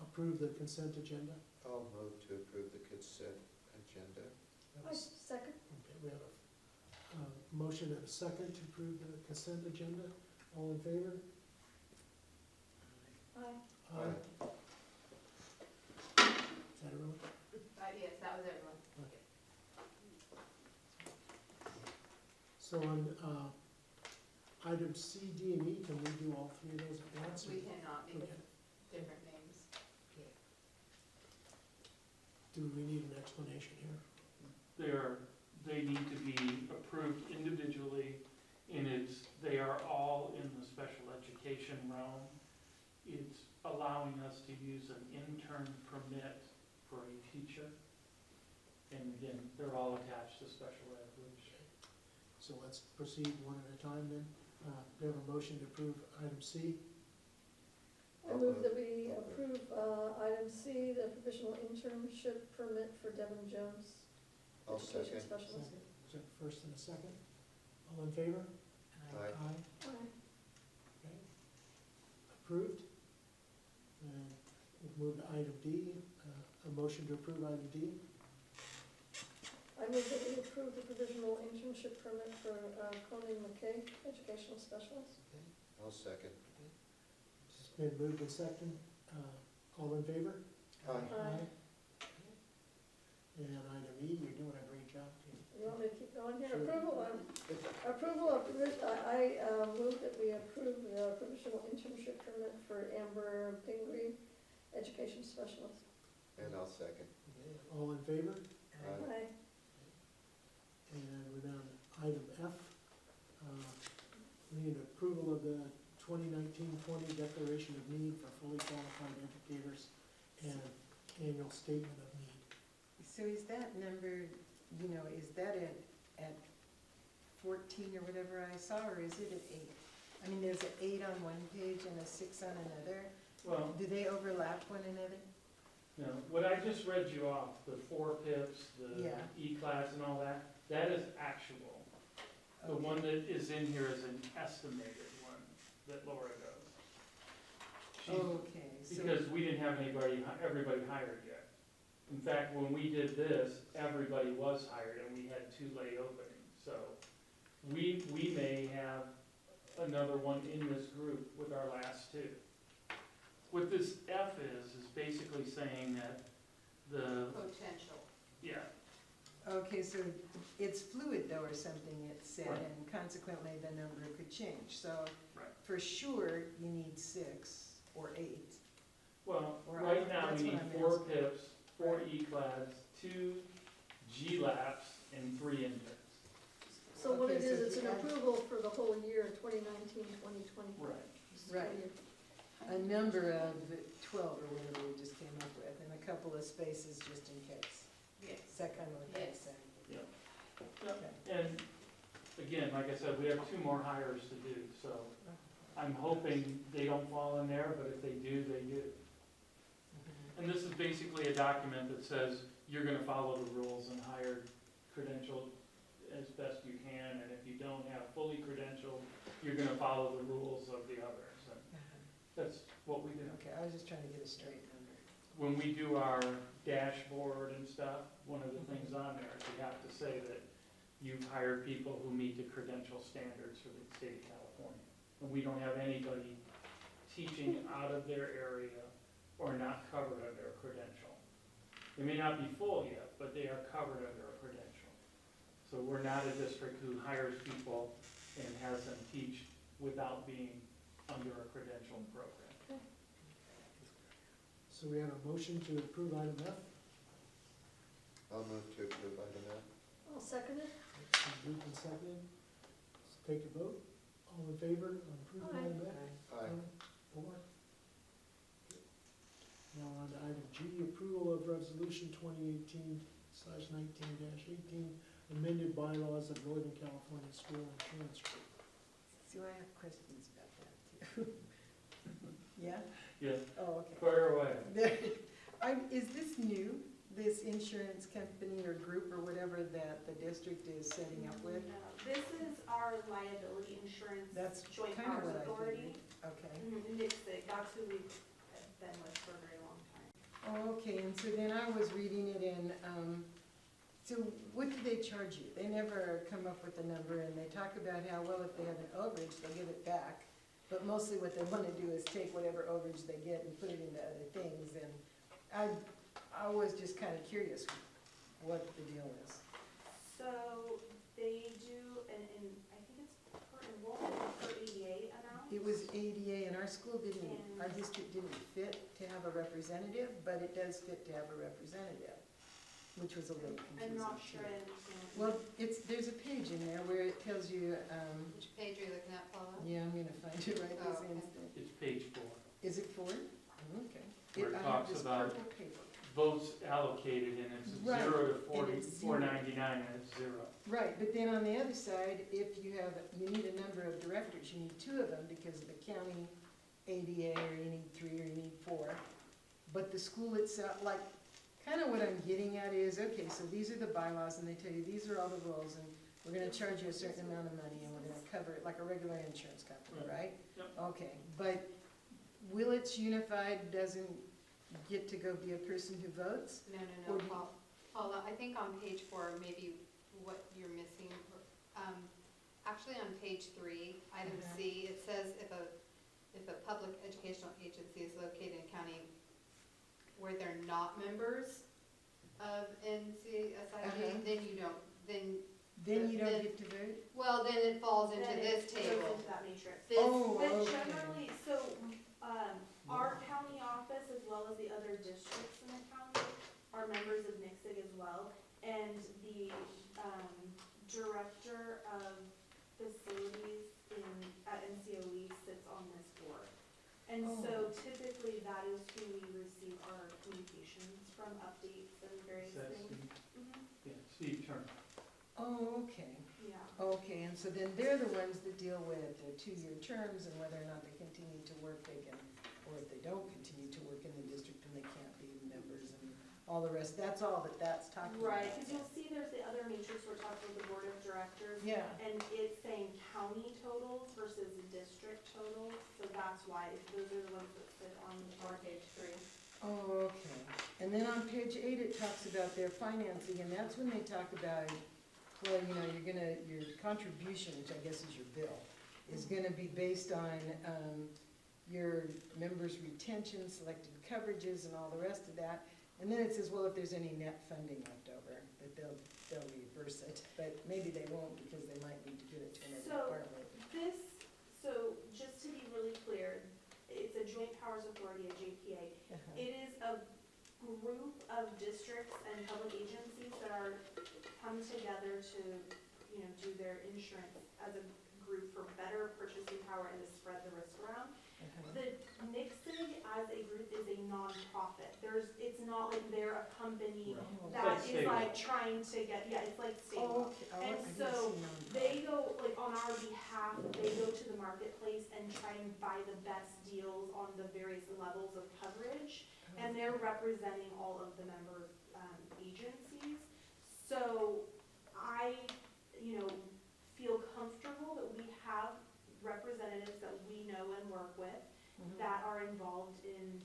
approve the consent agenda. I'll move to approve the consent agenda. I second. Okay, we have a motion and a second to approve the consent agenda. All in favor? Aye. Aye. Is that everyone? Yes, that was everyone. Okay. So on item C, D, and E, can we do all three of those at once? or- We cannot we because can- different names. Okay. Do we need an explanation here? they need to be approved individually, and they are all in the special education realm. It's allowing us to use an intern permit for a teacher. And again, they're all attached to special ed, which, So let's proceed one at a time then. Do we have a motion to approve item C? I move that we approve item C, the provisional internship permit for Devin Jones, I'll education second. specialist. Is that first and a second? All in favor? Aye. Aye. Okay. Approved. And we'll move to item D. A motion to approve item D. I move that we approve the provisional internship permit for Conan McKay, educational specialist. I'll second. It's been moved and second. All in favor? Aye. And item E, you're doing a great job, Kate. You want me to keep going here? Sure. Approval of, I move that we approve the provisional internship permit for Amber Pingree, education specialist. And I'll second. Okay, all in favor? Aye. Aye. And we're down to item F. We need approval of the 2019-20 Declaration of Need for Fully Qualified Educators and Annual Statement of Need. So is that number, is that at 14 or whatever I saw, or is it at 8? I mean, there's an 8 on one page and a 6 on another. well, Do they overlap one another? no, what I just read you off, the 4 PIPs, the Yeah. E-class and all that, that is actual. The Okay. one that is in here is an estimated one that Laura does. She's- Okay, so, Because we didn't have everybody hired yet. In fact, when we did this, everybody was hired and we had 2 late openings. So we may have another one in this group with our last 2. What this F is basically saying that Potential. yeah, okay, so it's fluid though or something, it said, Right. and consequently the number could change. So Right. for sure, you need 6 or 8. well, Or right now that's we what need I'm 4 asking. PIPs, 4 Right. E-class, 2 G-laps, and 3 interns. So what it Okay, so is, if it's you an add- approval for the whole year, 2019-2020. Right. Right. A number of 12 or whatever we just came up with, and a couple of spaces just in case. Yes. Is that kind of what that's Yes. saying? Yeah. Okay. And again, like I said, we have 2 more hires to do, so I'm hoping they don't fall in there, but if they do, they do. And this is basically a document that says you're gonna follow the rules and hire credentialed as best you can, and if you don't have fully credentialed, you're gonna follow the rules of the others. And that's what we do. Okay, I was just trying to get a straight number. When we do our dashboard and stuff, one of the things on there is we have to say that you've hired people who meet the credential standards for the state of California. And we don't have anybody teaching out of their area or not covered under a credential. They may not be full yet, but they are covered under a credential. So we're not a district who hires people and has them teach without being under a credential program. So we have a motion to approve item F. I'll move to approve item F. I'll second it. It's been moved and seconded. Let's take a vote. All in favor of approving Aye. item F? Aye. 4. Now on to item G, approval of resolution 2018/19-18, amended bylaws of Northern California School Insurance Group. So I have questions about that too. Yeah? Yes, Oh, okay. fire away. Is this new, this insurance company or group or whatever that the district is setting up with? No, this is our liability insurance That's joint kind of powers what I authority. figured. Okay. NICSIG, that's who we've been with for a very long time. Oh, okay, and so then I was reading it in, so what do they charge you? They never come up with a number, and they talk about how, well, if they have an overage, they'll give it back. But mostly what they wanna do is take whatever overage they get and put it into other things, and I was just kinda curious what the deal is. So they do, and I think it's per enrollment, per ADA amount. It was ADA, and our school didn't, And- our district didn't fit to have a representative, but it does fit to have a representative, which was a little confusing I'm not too. sure I understand. Well, there's a page in there where it tells you, Which page are you looking at, Paula? yeah, I'm gonna find it right Oh, this okay. instant. It's page 4. Is it 4? Okay. Where it I have talks this about- purple paper. Votes allocated, and it's Right, 0 to and 40, it's zero. 499, and it's 0. Right, but then on the other side, if you need a number of directors, you need 2 of them because of the county ADA, or you need 3, or you need 4. But the school itself, like, kind of what I'm getting at is, okay, so these are the bylaws, and they tell you, these are all the rules, and we're gonna charge you a certain amount of money, and we're gonna cover it like a regular insurance company, right? Yep. Okay, but Willits Unified doesn't get to go be a person who votes? No, Or no, do you- no, Paula, I think on page 4, maybe what you're missing, actually on page 3, item Mhm. C, it says if a public educational agency is located in a county where they're not members of NCSIG, Uh-huh. then you don't, then, Then you don't Then- get to vote? well, then it falls into Then this it table. goes into that matrix. This- Oh, But okay. generally, so, our county office as well as the other districts in the county are members of NICSIG as well. And the, director of facilities at NCOE sits on this board. And so typically that is who we receive our communications from, updates and various Is that things. Steve? Mhm. Yeah, Steve Turner. Oh, okay. Yeah. Okay, and so then they're the ones that deal with the 2-year terms and whether or not they continue to work, they can, or if they don't continue to work in the district and they can't be members and all the rest, that's all that's talking about. Right, because you'll see there's the other matrix where it talks about the board of directors. Yeah, And it's saying county totals versus district totals, so that's why, those are the ones that sit on page 3. oh, okay. And then on page 8, it talks about their financing, and that's when they talk about, well, you know, your contribution, which I guess is your bill, is gonna be based on, your members' retention, selected coverages, and all the rest of that. And then it says, well, if there's any net funding left over, that they'll reverse it, but maybe they won't because they might need to give it to another So- department. So just to be really clear, it's a joint powers authority, a JPA. Uh-huh. It is a group of districts and public agencies that are come together to, do their insurance as a group for better purchasing power and to spread the risk around. Uh-huh. The NICSIG as a group is a nonprofit. It's not like they're a company Oh, that Like is like Stable. trying to get, yeah, it's like Oh, stable. okay. Oh, And I didn't so see none. They go, like, on our behalf, they go to the marketplace and try and buy the best deals on the various levels of coverage, and they're representing all of the member agencies. So I, feel comfortable that we have representatives that we know and work with Mhm. that are involved in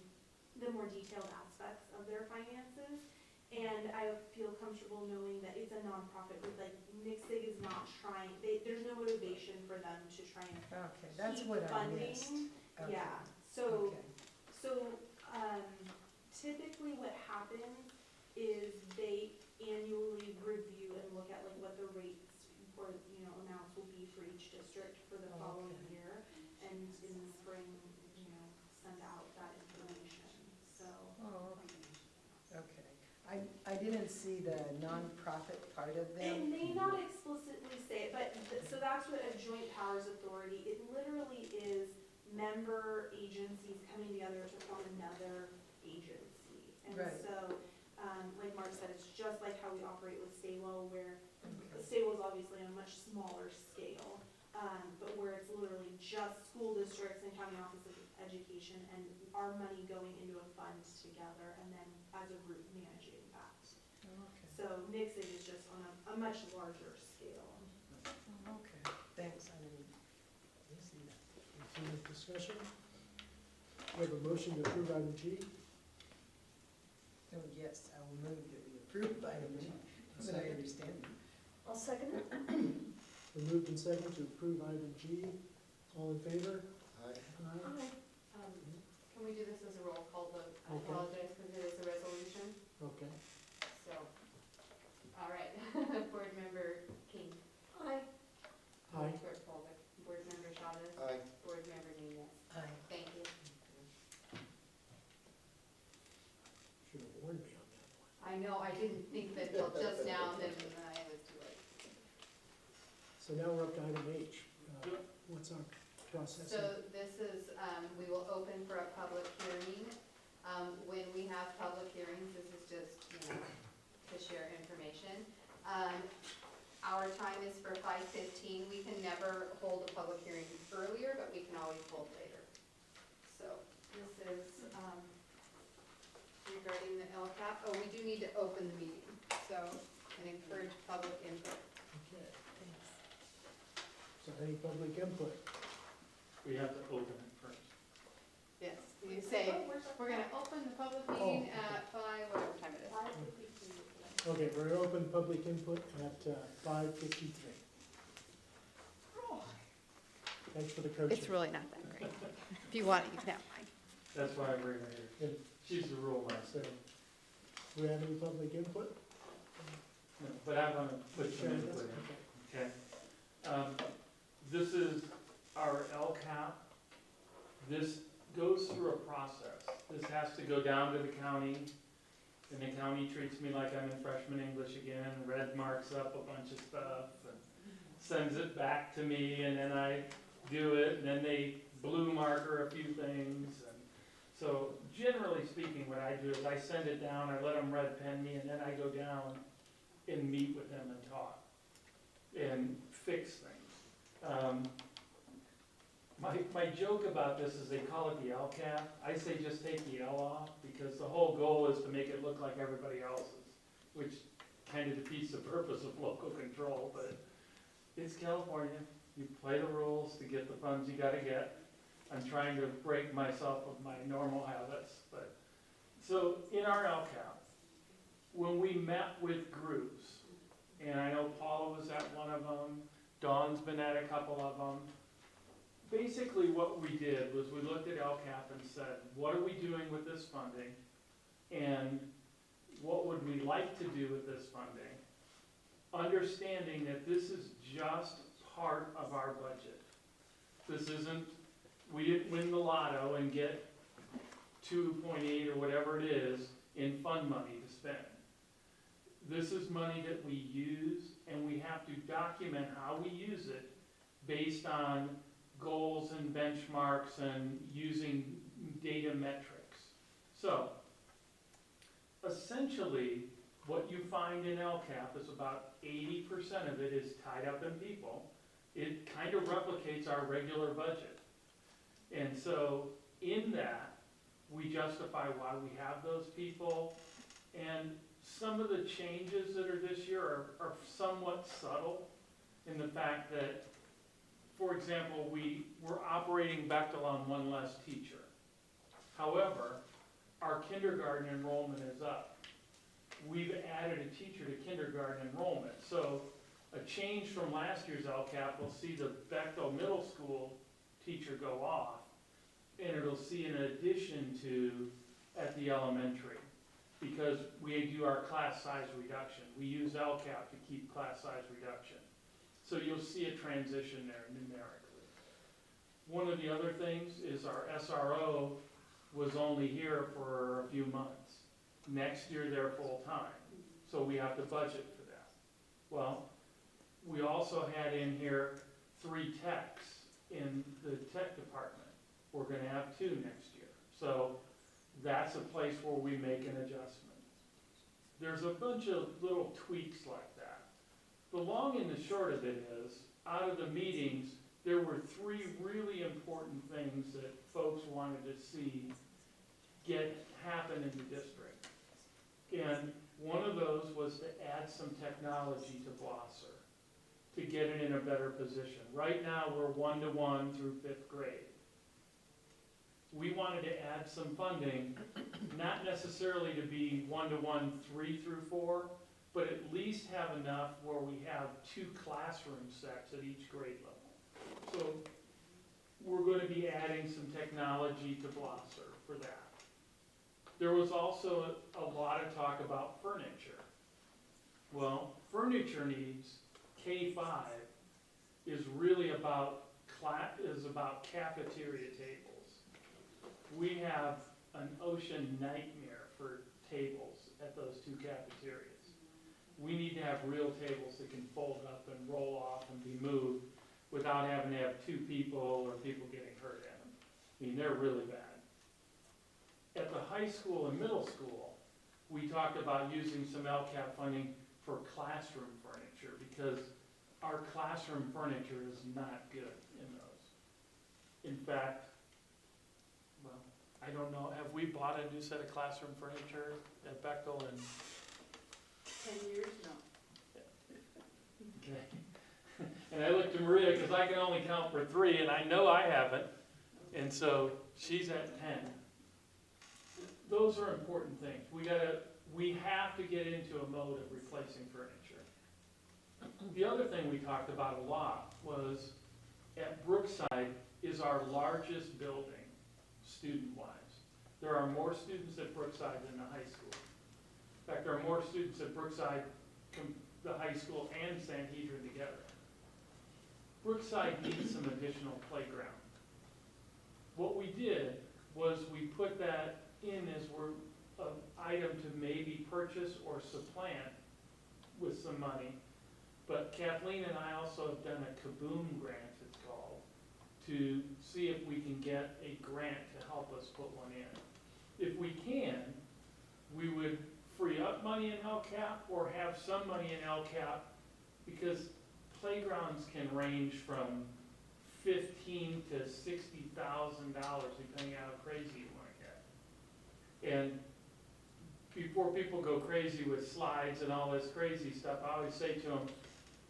the more detailed aspects of their finances. And I feel comfortable knowing that it's a nonprofit group, like NICSIG is not trying, there's no motivation for them to try and Okay, that's keep what I funding. missed. Okay, Yeah, so, okay. typically what happens is they annually review and look at like what the rates for, amounts will be for each district for the following Okay. year. And in the spring, send out that information, so. Oh, even see the nonprofit part of It them. may not explicitly say it, but, so that's what a joint powers authority, it literally is member agencies coming together to form another agency. And Right. so, like Mark said, it's just like how we operate with Staywell, where Okay. Staywell is obviously on a much smaller scale, but where it's literally just school districts and county office of education and our money going into a fund together and then as a group managing that. Okay. So Nixig is just on a much larger scale. Okay, thanks, I didn't see that. Any discussion? We have a motion to approve item G. Oh, yes, I will move that we approve item G, but I understand. I'll second it. We moved and second to approve item G. All in favor? Aye. Aye. Can we do this as a roll call vote? I Okay. apologize because it is a resolution, Okay. so. All right, Board Member King. Aye. Aye. Clerk Pollock. Board Member Chavez. Aye. Board Member Nunez. Aye. Thank you. Should have warned me on that one. I know, I didn't think that till just now, then it was too late. So now we're up to item H. What's our process? So this is, we will open for a public hearing. When we have public hearings, this is just, to share information. Our time is for 5:15. We can never hold a public hearing earlier, but we can always hold later. So this is, regarding the LCAP. Oh, we do need to open the meeting, so, and encourage public input. Okay. Thanks. So any public input? We have to open it first. Yes, you say, we're gonna open the public meeting at 5, whatever time it is. Okay, we're gonna open public input at 5:53. Thanks for the coaching. It's really not that great. If you want it, you can have mine. That's why I bring her here. She's the rule master. So, do we have any public input? No, but I want to put some Sure, input that's in. okay. Okay. This is our LCAP. This goes through a process. This has to go down to the county, and the county treats me like I'm in freshman English again, red marks up a bunch of stuff, and sends it back to me, and then I do it, and then they blue marker a few things. And so generally speaking, what I do is I send it down, I let them red pen me, and then I go down and meet with them and talk and fix things. My joke about this is they call it the LCAP. I say just take the L off, because the whole goal is to make it look like everybody else's, which kind of defeats the purpose of local control, but it's California. You play the rules to get the funds you gotta get. I'm trying to break myself of my normal habits, but, so in our LCAP, when we met with groups, and I know Paula was at one of them, Dawn's been at a couple of them, basically what we did was we looked at LCAP and said, what are we doing with this funding? And what would we like to do with this funding? Understanding that this is just part of our budget. This isn't, we didn't win the lotto and get 2.8 or whatever it is in fund money to spend. This is money that we use, and we have to document how we use it based on goals and benchmarks and using data metrics. So, essentially, what you find in LCAP is about 80% of it is tied up in people. It kind of replicates our regular budget. And so, in that, we justify why we have those people. And some of the changes that are this year are somewhat subtle in the fact that, for example, we're operating Bechtel on one less teacher. However, our kindergarten enrollment is up. We've added a teacher to kindergarten enrollment. So a change from last year's LCAP will see the Bechtel Middle School teacher go off, and it'll see an addition to at the elementary, because we do our class size reduction. We use LCAP to keep class size reduction. So you'll see a transition there numerically. One of the other things is our SRO was only here for a few months. Next year, they're full-time. so we have to budget for that. Well, we also had in here 3 techs in the tech department. We're gonna have 2 next year. So that's a place where we make an adjustment. There's a bunch of little tweaks like that. The long and the short of it is, out of the meetings, there were 3 really important things that folks wanted to see happen in the district. And one of those was to add some technology to Blosser, to get it in a better position. Right now, we're 1-to-1 through 5th grade. We wanted to add some funding, not necessarily to be 1-to-1 3 through 4, but at least have enough where we have 2 classroom sets at each grade level. So we're going to be adding some technology to Blosser for that. There was also a lot of talk about furniture. Well, furniture needs, K-5, is really about cafeteria tables. We have an ocean nightmare for tables at those 2 cafeterias. We need to have real tables that can fold up and roll off and be moved without having to have 2 people or people getting hurt at them. I mean, they're really bad. At the high school and middle school, we talked about using some LCAP funding for classroom furniture because our classroom furniture is not good in those. In fact, well, I don't know, have we bought a new set of classroom furniture at Bechtel in 10 years? No. Okay. And I looked to Maria because I can only count for 3 and I know I haven't. And so she's at 10. Those are important things. We have to get into a mode of replacing furniture. The other thing we talked about a lot was at Brookside is our largest building, student-wise. There are more students at Brookside than the high school. In fact, there are more students at Brookside, the high school and Sanhedrin together. Brookside needs some additional playground. What we did was we put that in as an item to maybe purchase or supplant with some money. But Kathleen and I also have done a Kaboom grant, it's called, to see if we can get a grant to help us put one in. If we can, we would free up money in LCAP or have some money in LCAP because playgrounds can range from $15,000 to $60,000 depending on how crazy you want to get. And before people go crazy with slides and all this crazy stuff, I always say to them,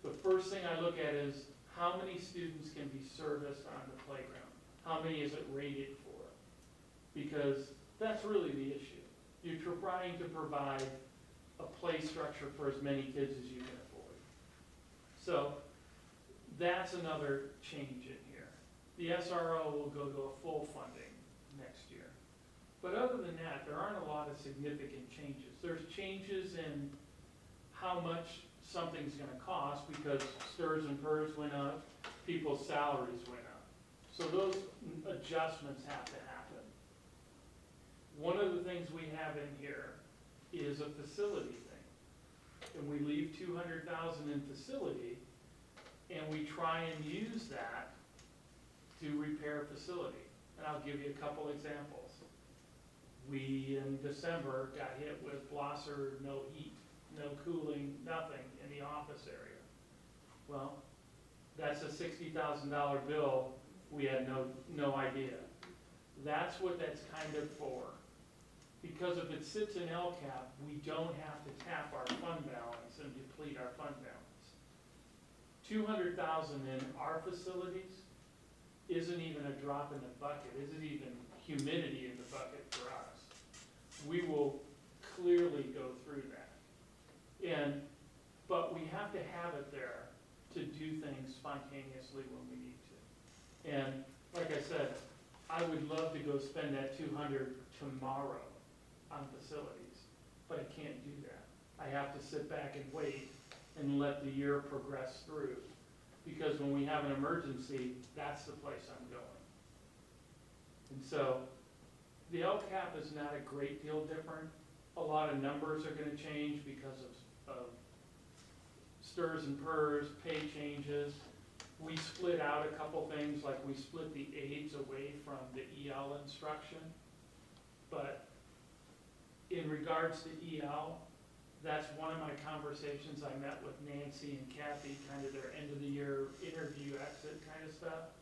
the first thing I look at is how many students can be serviced on the playground? How many is it rated for? Because that's really the issue. You're trying to provide a play structure for as many kids as you can afford. So that's another change in here. The SRO will go to a full funding next year. But other than that, there aren't a lot of significant changes. There's changes in how much something's going to cost because STRS and PERS went up, people's salaries went up. So those adjustments have to happen. One of the things we have in here is a facility thing. And we leave $200,000 in facility, and we try and use that to repair facility. And I'll give you a couple examples. We, in December, got hit with Blosser, no heat, no cooling, nothing in the office area. Well, that's a $60,000 bill. We had no idea. That's what that's kind of for. Because if it sits in LCAP, we don't have to tap our fund balance and deplete our fund balance. $200,000 in our facilities isn't even a drop in the bucket, isn't even humidity in the bucket for us. We will clearly go through that. But we have to have it there to do things spontaneously when we need to. And like I said, I would love to go spend that $200 tomorrow on facilities, but I can't do that. I have to sit back and wait and let the year progress through. Because when we have an emergency, that's the place I'm going. And so the LCAP is not a great deal different. A lot of numbers are going to change because of stirs and purrs, pay changes. We split out a couple things, like we split the aides away from the EL instruction. But in regards to EL, that's one of my conversations. I met with Nancy and Kathy, kind of their end of the year interview exit kind of stuff.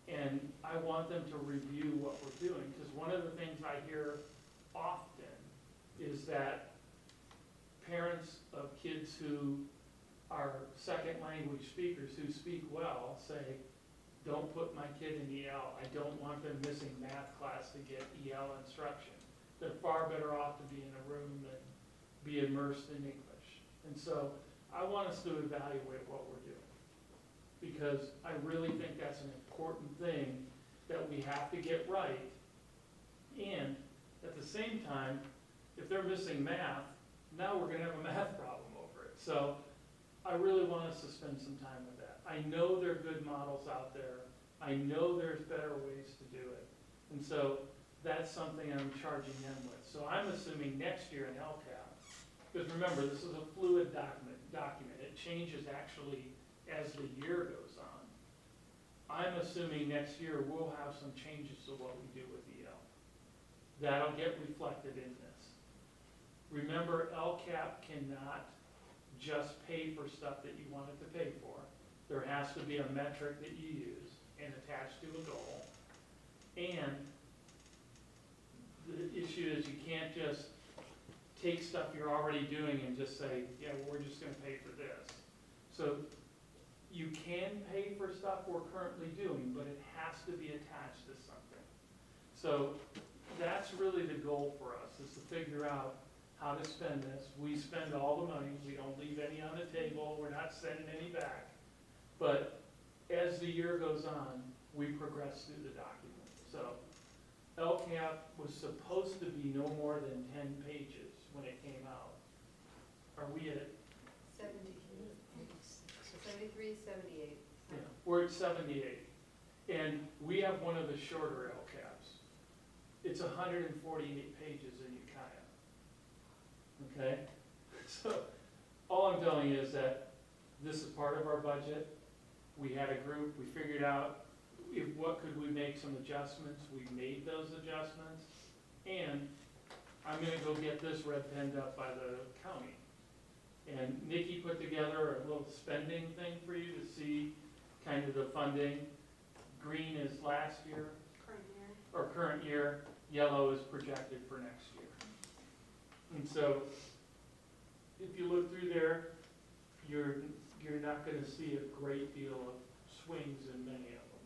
And I want them to review what we're doing, because one of the things I hear often is that parents of kids who are second language speakers who speak well say, don't put my kid in EL. I don't want them missing math class to get EL instruction. They're far better off to be in a room than be immersed in English. And so I want us to evaluate what we're doing, because I really think that's an important thing that we have to get right. And at the same time, if they're missing math, now we're gonna have a math problem over it. So I really want us to spend some time with that. I know there are good models out there. I know there's better ways to do it. And so that's something I'm charging them with. So I'm assuming next year in LCAP, because remember, this is a fluid document. It changes actually as the year goes on. I'm assuming next year we'll have some changes to what we do with EL. That'll get reflected in this. Remember, LCAP cannot just pay for stuff that you want it to pay for. There has to be a metric that you use and attached to a goal. And the issue is you can't just take stuff you're already doing and just say, yeah, well, we're just gonna pay for this. So you can pay for stuff we're currently doing, but it has to be attached to something. So that's really the goal for us, is to figure out how to spend this. We spend all the money, we don't leave any on the table, we're not sending any back. But as the year goes on, we progress through the document. So LCAP was supposed to be no more than 10 pages when it came out. Are we at? 73, 78. Yeah, we're at 78. And we have one of the shorter LCAPs. It's 148 pages in Ukiah. Okay? So all I'm telling you is that this is part of our budget. We had a group, we figured out what could we make some adjustments. We made those adjustments. And I'm gonna go get this red penned up by the county. And Nikki put together a little spending thing for you to see kind of the funding. Green is last year, Current year. or current year, yellow is projected for next year. And so, if you look through there, you're not gonna see a great deal of swings in many of them.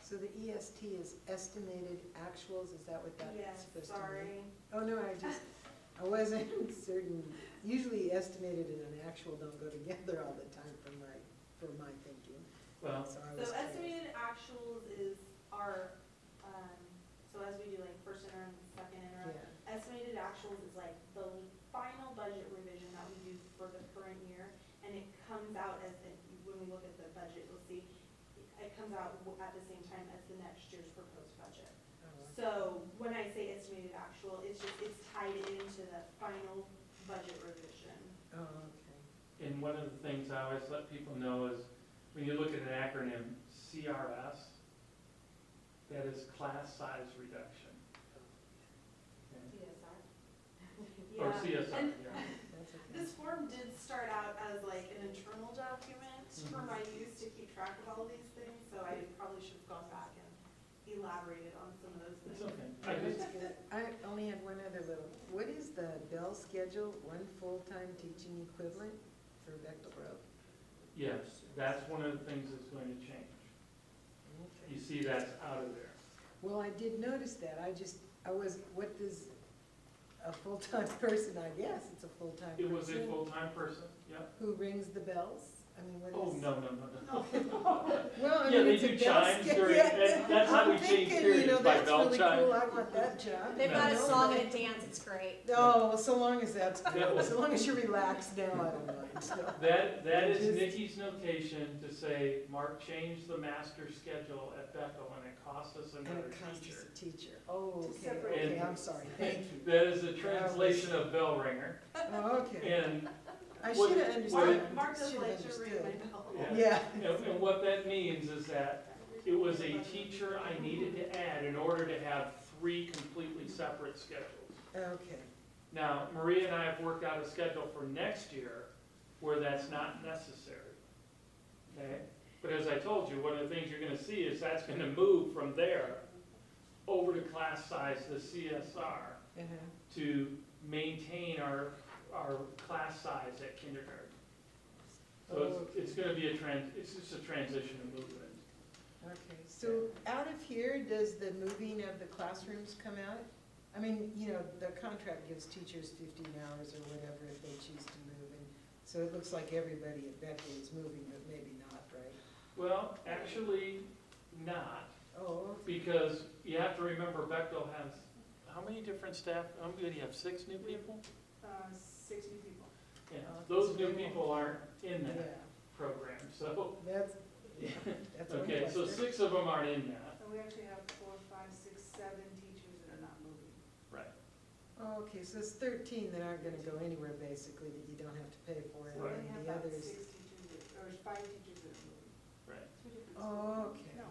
So the EST is estimated actuals, is that what that's Yes, supposed to mean? sorry. Oh, no, I wasn't certain. Usually estimated and an actual don't go together all the time for my thinking. Well, So I So was curious. estimated actuals is our, so as we do like first interim, second interim, Yeah, estimated actuals is like the final budget revision that we do for the current year. And it comes out as, when we look at the budget, you'll see, it comes out at the same time as the next year's proposed budget. oh, So when I say estimated actual, it's tied into the final budget revision. oh, okay. and one of the things I always let people know is, when you look at an acronym, CRS, that is class size reduction. Okay? CSR. Or Yeah. CSR, And yeah. That's okay. this form did start out as like an internal document for my use to keep track of all these things, so I probably should have gone back and elaborated on some of those It's things. okay. Yeah, that's good. I only had one other little, what is the Bell schedule, one full-time teaching equivalent for Bechtel Grove? Yes, that's one of the things that's going to change. Okay. You see that's out of there. Well, I did notice that, what does a full-time person, I guess it's a full-time person. It was a full-time person, yep. Who rings the bells? I mean, what is? Oh, no. Well, I Yeah, mean, they it's a do bell chimes schedule. during, and that's how we change periods by bell That's really chime. cool, I want that job. They've No. got a You know, song but- and a dance, it's great. Oh, well, so long as that's Yeah. cool, so long as you're relaxed now, I don't mind, so. That is Just- Nikki's notation to say, Mark changed the master schedule at Bethel and it cost us And another it costs us teacher. a teacher. Oh, To okay, separate- okay, And- I'm sorry, thank you. That is a translation of bell ringer. Oh, okay. And, I what- should have what understood. it- Mark does Should like have to ring understood. my bell. yeah. Yeah. And what that means is that it was a teacher I needed to add in order to have 3 completely separate schedules. Okay, Now, Maria and I have worked out a schedule for next year where that's not necessary. Okay? But as I told you, one of the things you're gonna see is that's gonna move from there over to class size, the CSR, to maintain our class size at kindergarten. So it's gonna be it's just a transition and movement. okay. So out of here, does the moving of the classrooms come out? I mean, you know, the contract gives teachers 15 hours or whatever if they choose to move. And so it looks like everybody at Beckley is moving, but maybe not, right? Well, actually, not, Oh, because you have to remember Bechtel has, how many different staff? How many do you have, 6 new people? 6 new people. Yeah, Oh, those that's new big. people aren't in yeah. that program, so, That's, that's one okay, so question. 6 of them aren't in that. And we actually have 4, 5, 6, 7 teachers that are not moving. Right. Oh, okay, so it's 13 that aren't gonna go anywhere basically that you don't have to pay for. And So we Right. only have then the about others, 6 teachers, or 5 teachers that are moving. Right. oh, okay. No.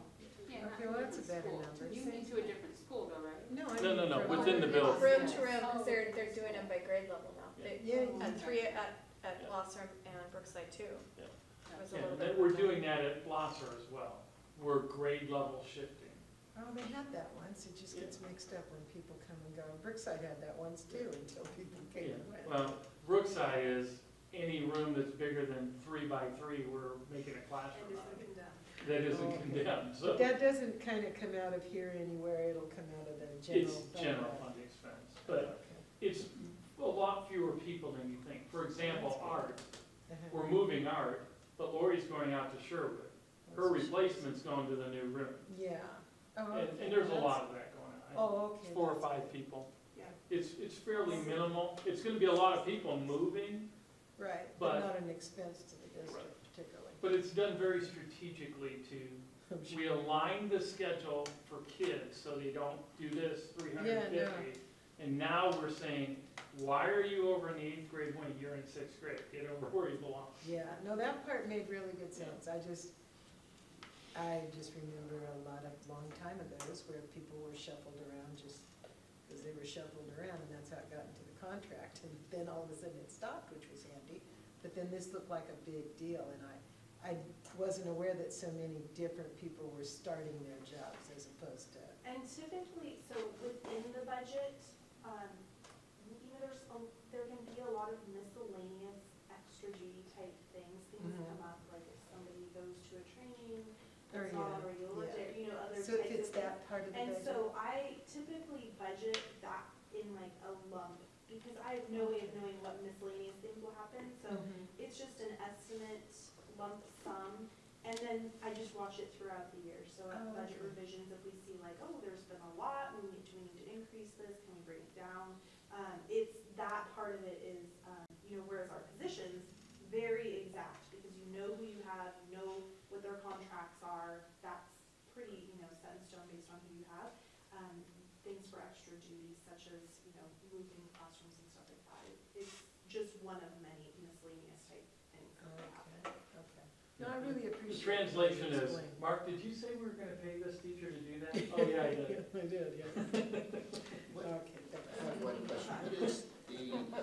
Yeah, not Okay, well, that's a different better school. number. You mean to a different school though, right? No, I No, mean. no, from- within the building. Room to room, because they're doing them by grade level now. They- Yeah, At yeah. 3 at Yeah. Blossom and Brookside too. Yeah. It was a Yeah, little and bit. then we're doing that at Blosser as well. We're grade level shifting. Oh, they had that once, it just gets mixed up when people come and go. Brookside had that once too, until people came and went. Well, Brookside is any room that's bigger than 3 by 3, we're making a classroom out of it. That isn't Okay. condemned, so But that doesn't kind of come out of here anywhere, it'll come out of the general it's fund. general fund expense. But Okay. it's a lot fewer people than you think. For example, art, Uh-huh. we're moving art, but Lori's going out to Sherwood. Her replacement's going to the new room. Yeah. Oh, And okay. there's a That's- lot of that going on. Oh, okay. It's 4 or that's 5 good. people. Yeah. It's fairly minimal. It's gonna be a lot of people moving, Right, but- but not an expense to the district particularly. but it's done very strategically to, I'm sure. we align the schedule for kids so they don't do this 350. And now we're saying, why are you over in the 8th grade when you're in 6th grade? Get over where you belong. Yeah, no, that part made really good sense. I just remember a lot of long time ago's where people were shuffled around just because they were shuffled around, and that's how it got into the contract. And then all of a sudden it stopped, which was handy. But then this looked like a big deal, and I wasn't aware that so many different people were starting their jobs as opposed to, And typically, so within the budget, there can be a lot of miscellaneous extra duty type things. Things Mhm. come up, like if somebody goes to a training, or it's not yeah. already looked at, you know, other types So of if it's things. that part of the And budget? so I typically budget that in like a lump, because I have no way of knowing what miscellaneous things will happen, so Mhm. it's just an estimate lump sum, and then I just watch it throughout the year. So at Oh, budget okay. revisions, if we see like, oh, there's been a lot, do we need to increase this, can we bring it down? It's, that part of it is, you know, whereas our positions, very exact, because you know who you have, you know what their contracts are, that's pretty, you know, set in stone based on who you have. Things for extra duties such as, you know, moving classrooms and stuff like that, it's just one of many miscellaneous type things that they have. Okay, okay. No, I really The appreciate. translation what you is, explained. Mark, did you say we were gonna pay this teacher to do that? Oh, yeah, I did. I did, yeah. Okay, I have one question. What is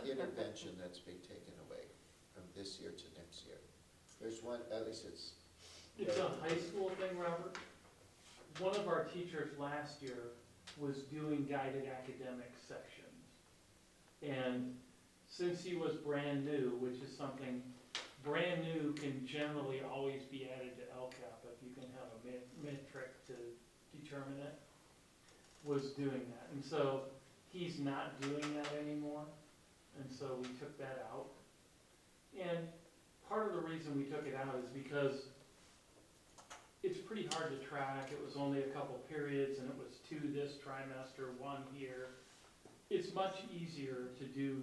the intervention that's being taken away from this year to next year? There's one, at least it's. It's a high school thing, Robert. One of our teachers last year was doing guided academic sections. And since he was brand new, which is something, brand new can generally always be added to LCAP if you can have a metric to determine it, was doing that. And so he's not doing that anymore, and so we took that out. And part of the reason we took it out is because it's pretty hard to track. It was only a couple periods, and it was 2 this trimester, 1 here. It's much easier to do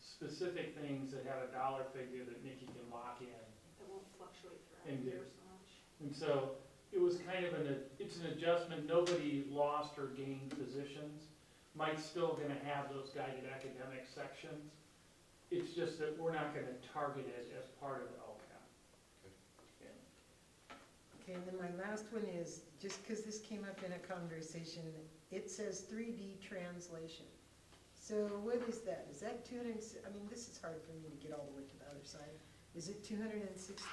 specific things that have a dollar figure that Nikki can lock in. It won't fluctuate throughout And the do. year so much. And so it was kind of it's an adjustment. Nobody lost or gained positions. Mike's still gonna have those guided academic sections. It's just that we're not gonna target it as part of the LCAP. Okay, and then my last one is, just because this came up in a conversation, it says 3D translation. So what is that? Is that I mean, this is hard for me to get all the way to the other side. Is it $206,686?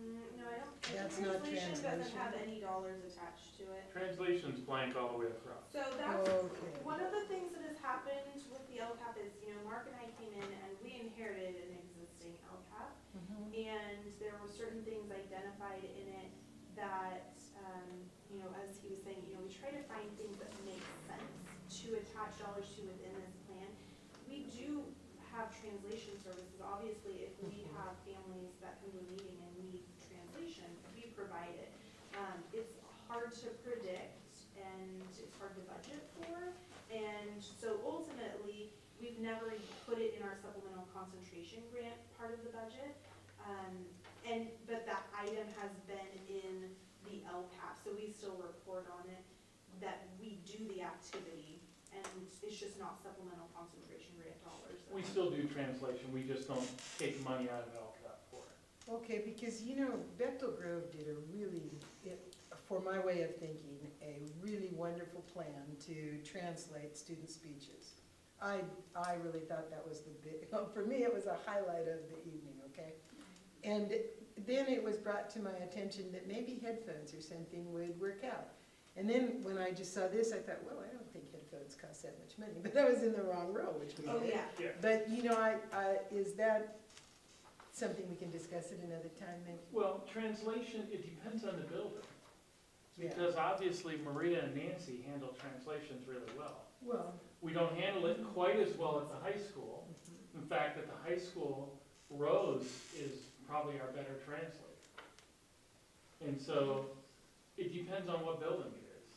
No, I don't, That's not translation doesn't translation. have any dollars attached to it. Translation's blank all the way across. So that's, Okay. one of the things that has happened with the LCAP is, Mark and I came in and we inherited an existing LCAP. Mhm. And there were certain things identified in it that, as he was saying, we try to find things that make sense to attach dollars to within this plan. We do have translation services, obviously, if we have families that come to a meeting and need translation, we provide it. It's hard to predict and it's hard to budget for, and so ultimately, we've never put it in our supplemental concentration grant part of the budget. But that item has been in the LCAP, so we still report on it, that we do the activity, and it's just not supplemental concentration grant dollars. We still do translation, we just don't take money out of LCAP for it. Okay, because Bechtel Grove did a really, for my way of thinking, a really wonderful plan to translate student speeches. I really thought that was for me, it was a highlight of the evening, okay? And then it was brought to my attention that maybe headphones or something would work out. And then when I just saw this, I thought, well, I don't think headphones cost that much money, but I was in the wrong row, which we Oh, did. yeah. But, is that something we can discuss at another time, maybe? Well, translation, it depends on the building. Yeah. Because obviously Maria and Nancy handle translations really well. Well, We don't handle it quite as well at the high school. In fact, at the high school, Rose is probably our better translator. And so, it depends on what building it is.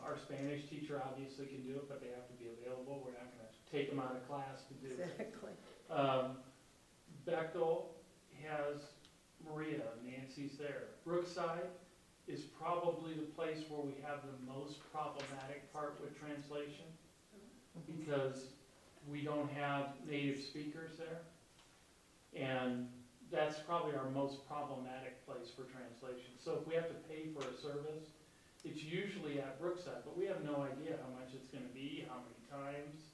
Our Spanish teacher obviously can do it, but they have to be available. We're not gonna take them out of class to do it. exactly. Bechtel has Maria, Nancy's there. Brookside is probably the place where we have the most problematic part with translation, because we don't have native speakers there. And that's probably our most problematic place for translation. So if we have to pay for a service, it's usually at Brookside, but we have no idea how much it's gonna be, how many times,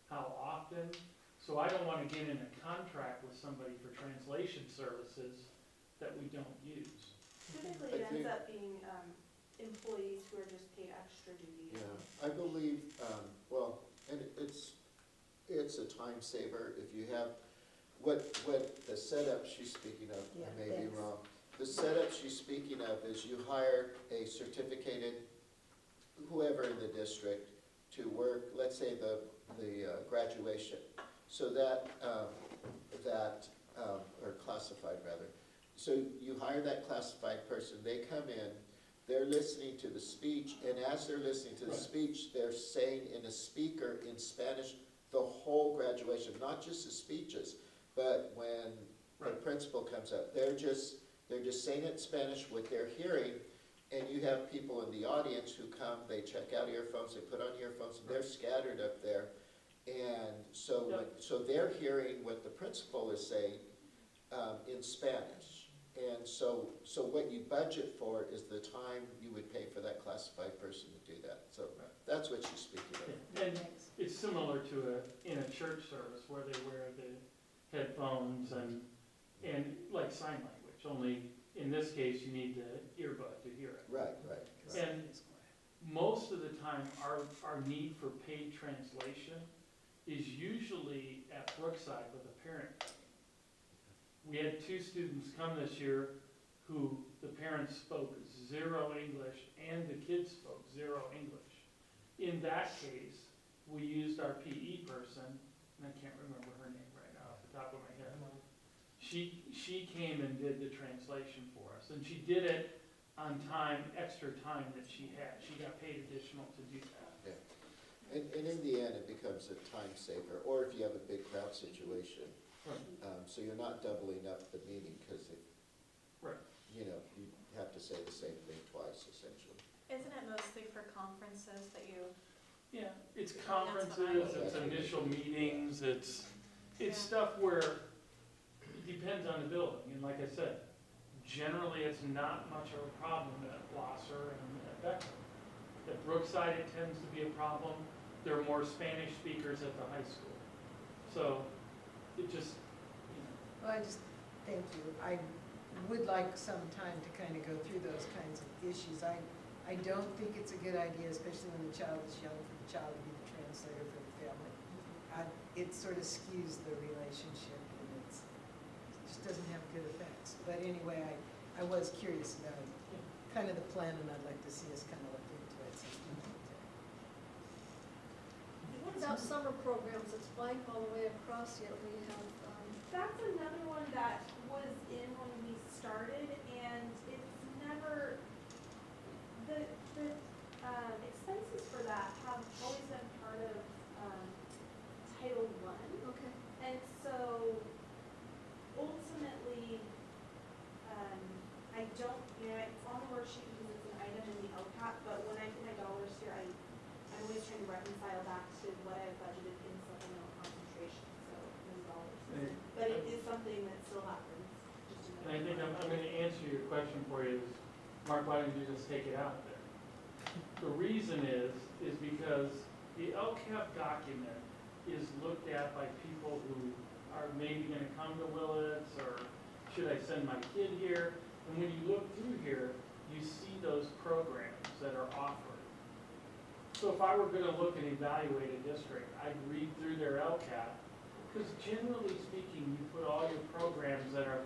how often. So I don't wanna get in a contract with somebody for translation services that we don't use. Typically, it ends up being employees who are just paid extra duty. Yeah, I believe, and it's a time saver if you have, what the setup she's speaking of, Yeah, I may be thanks. wrong. The setup she's speaking of is you hire a certificated, whoever in the district, to work, let's say the graduation. So or classified rather. So you hire that classified person, they come in, they're listening to the speech, and as they're listening to the Right. speech, they're saying in a speaker in Spanish the whole graduation, not just the speeches, but when the Right. principal comes up, they're just saying it in Spanish, what they're hearing, and you have people in the audience who come, they check out earphones, they put on earphones, and they're scattered up there. And so, so they're hearing what the principal is saying in Spanish. And so what you budget for is the time you would pay for that classified person to do that. So that's what she's speaking of. And it's similar to in a church service where they wear the headphones and like sign language, only in this case you need the earbud to hear it. Right. And most of the time, our need for paid translation is usually at Brookside with a parent. We had 2 students come this year who the parents spoke 0 English and the kids spoke 0 English. In that case, we used our PE person, and I can't remember her name right now off the top of my head. She came and did the translation for us, and she did it on time, extra time that she had. She got paid additional to do that. Yeah. And in the end, it becomes a time saver, or if you have a big crowd situation. So you're not doubling up the meeting, because you have to say the same thing twice, essentially. Isn't it mostly for conferences that you Yeah, it's That's what I conferences, would it's do. initial meetings, it's Yeah. stuff where it depends on the building. And like I said, generally, it's not much of a problem at Blosser and at Becker. At Brookside, it tends to be a problem. There are more Spanish speakers at the high school. So it just, you know, Well, thank you. I would like some time to kind of go through those kinds of issues. I don't think it's a good idea, especially when the child is young, for the child to be the translator for the family. It sort of skews the relationship, and it just doesn't have good effects. But anyway, I was curious about kind of the plan, and I'd like to see us kind of look into it. What about summer programs? It's blank all the way across here. We have, That's another one that was in when we started, and it's never, the expenses for that have always been part of, Title I. okay. And so ultimately, I don't, it's on the worksheet because it's an item in the LCAP, but when I put my dollars here, I'm always trying to reconcile back to what I've budgeted in supplemental concentration, so those dollars. And- But it is something that still happens, just to and I think I'm going to answer your question for you is, Mark, why don't you just take it out there? The reason is because the LCAP document is looked at by people who are maybe going to come to Willits, or should I send my kid here? And when you look through here, you see those programs that are offered. So if I were going to look and evaluate a district, I'd read through their LCAP, because generally speaking, you put all your programs that are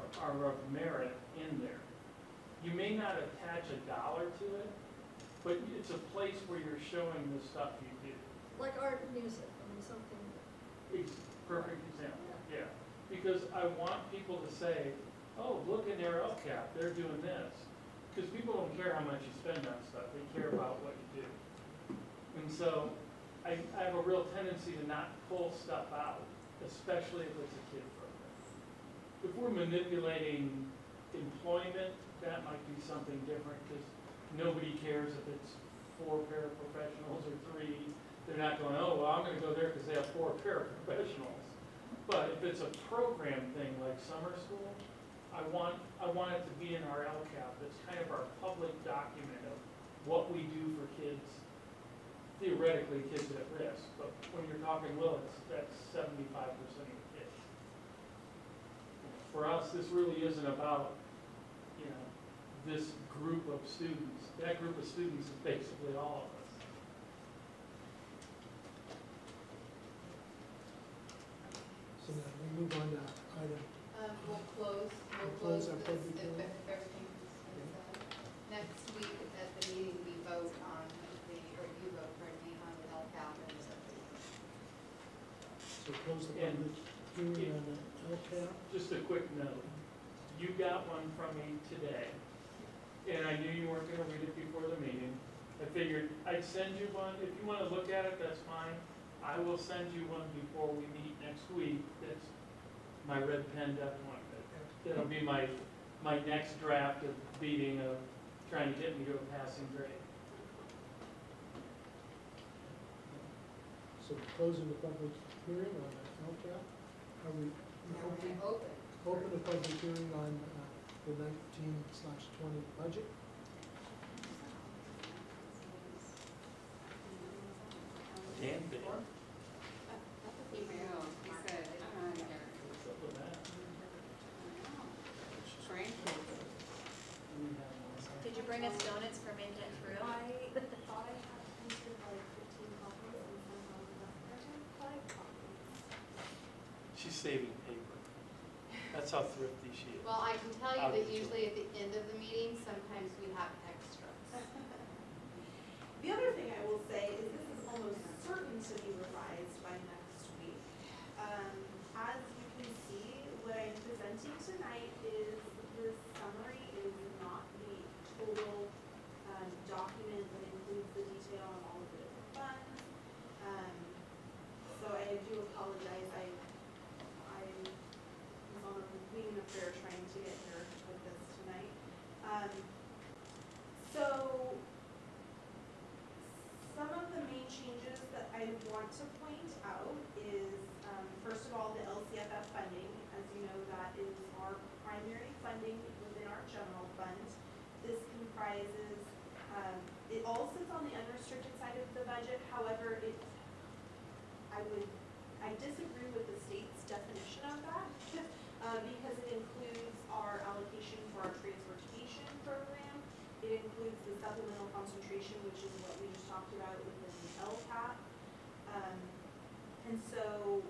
of merit in there. You may not attach a dollar to it, but it's a place where you're showing the stuff you do. Like art and music, something. Perfect example, yeah. Because I want people to say, oh, look in their LCAP, they're doing this. Because people don't care how much you spend on stuff, they care about what you do. And so I have a real tendency to not pull stuff out, especially if it's a kid program. If we're manipulating employment, that might be something different, because nobody cares if it's 4 paraprofessionals or 3. They're not going, oh, well, I'm gonna go there because they have 4 paraprofessionals. But if it's a program thing like summer school, I want it to be in our LCAP. It's kind of our public document of what we do for kids, theoretically kids at risk. But when you're talking Willits, that's 75% of the kids. For us, this really isn't about, this group of students. That group of students is basically all of us. So now we move on to item, We'll close close our this, public if hearing. everything is, next week at the meeting, we vote on or you vote for me on the LCAP and the subdivision. so close the And public hearing on the LCAP. Just a quick note, you got one from me today, and I knew you weren't gonna read it before the meeting. I figured I'd send you one, if you wanna look at it, that's fine. I will send you one before we meet next week, that's my red penned up one. That'll be my next draft of beating of trying to get me to a passing grade. So we're closing the public hearing on the LCAP. Are we Open. open the public hearing on the 19/20 budget? Dan, Dave, Email, he said, what's up with that? strange. Did you bring us donuts for making it through? I thought I had printed like 15 copies and somehow I got 5 copies. She's saving paper. That's how thrifty she is. Well, I can tell you I'll that get you. usually at the end of the meeting, sometimes we have extras. The other thing I will say is this is almost certain to be revised by next week. As you can see, what I'm presenting tonight is the summary is not the total document that includes the detail on all of the different funds. So I do apologize, I was on a meeting up there trying to get here with this tonight. want to point out is, first of all, the LCFF funding. As you know, that is our primary funding within our general fund. This comprises, it all sits on the unrestricted side of the budget. However, I disagree with the state's definition of that because it includes our allocation for our transportation program. It includes the supplemental concentration, which is what we just talked about within the LCAP. And so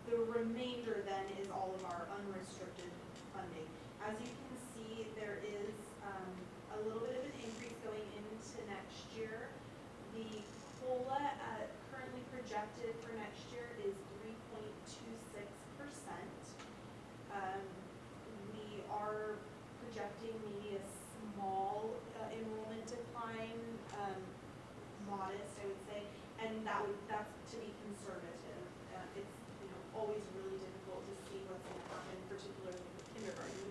the remainder then is all of our unrestricted funding. As you can see, there is a little bit of an increase going into next year. The COLA currently projected for next year is 3.26%. We are projecting maybe a small enrollment decline, modest, I would say, and that's to be conservative. It's always really difficult to see what's going to happen, particularly with kindergarten.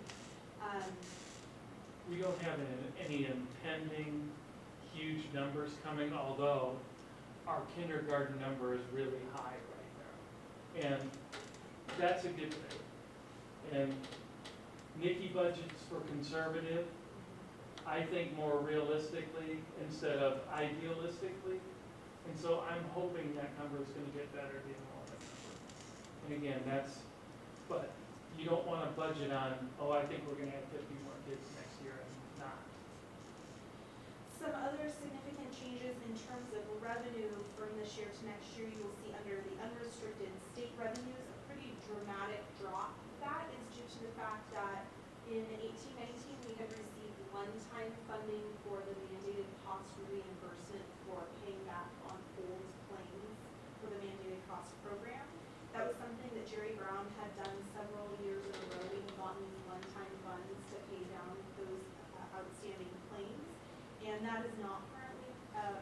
We don't have any impending huge numbers coming, although our kindergarten number is really high right now. And that's a good thing. And Nikki budgets for conservative, I think more realistically instead of idealistically. And so I'm hoping that number is going to get better, the enrollment number. And again, but you don't want to budget on, oh, I think we're going to have 50 more kids next year and not. Some other significant changes in terms of revenue from this year to next year, you will see under the unrestricted state revenues, a pretty dramatic drop. That is due to the fact that in 18-19, we had received one-time funding for the mandated cost reimbursement for paying back on old claims for the mandated cost program. That was something that Jerry Brown had done several years in a row. We had gotten these one-time funds to pay down those outstanding claims. And that is not currently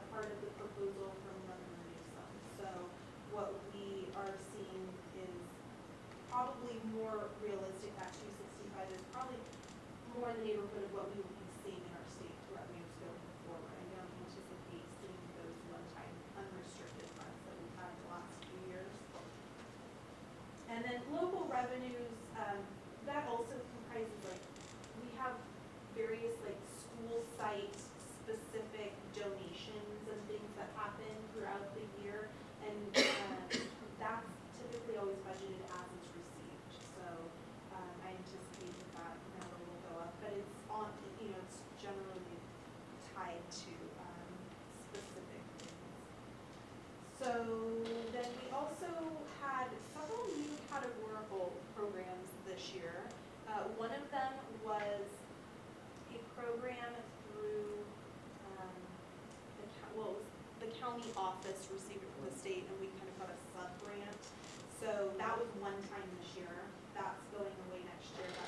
part of the proposal from Governor Newsom. So what we are seeing is probably more realistic. That 265 is probably more in the neighborhood of what we will be seeing in our state revenues going forward. I don't anticipate seeing those one-time unrestricted funds that we've had the last few years. And then local revenues, that also comprises we have various school site specific donations and things that happen throughout the year, and that's typically always budgeted as it's received. So I anticipate that number will go up, but it's on, it's generally tied to specific things. So then we also had several new categorical programs this year. One of them was a program through the county office received it from the state, and we kind of got a sub-grant. So that was one time this year. That's going away next year. So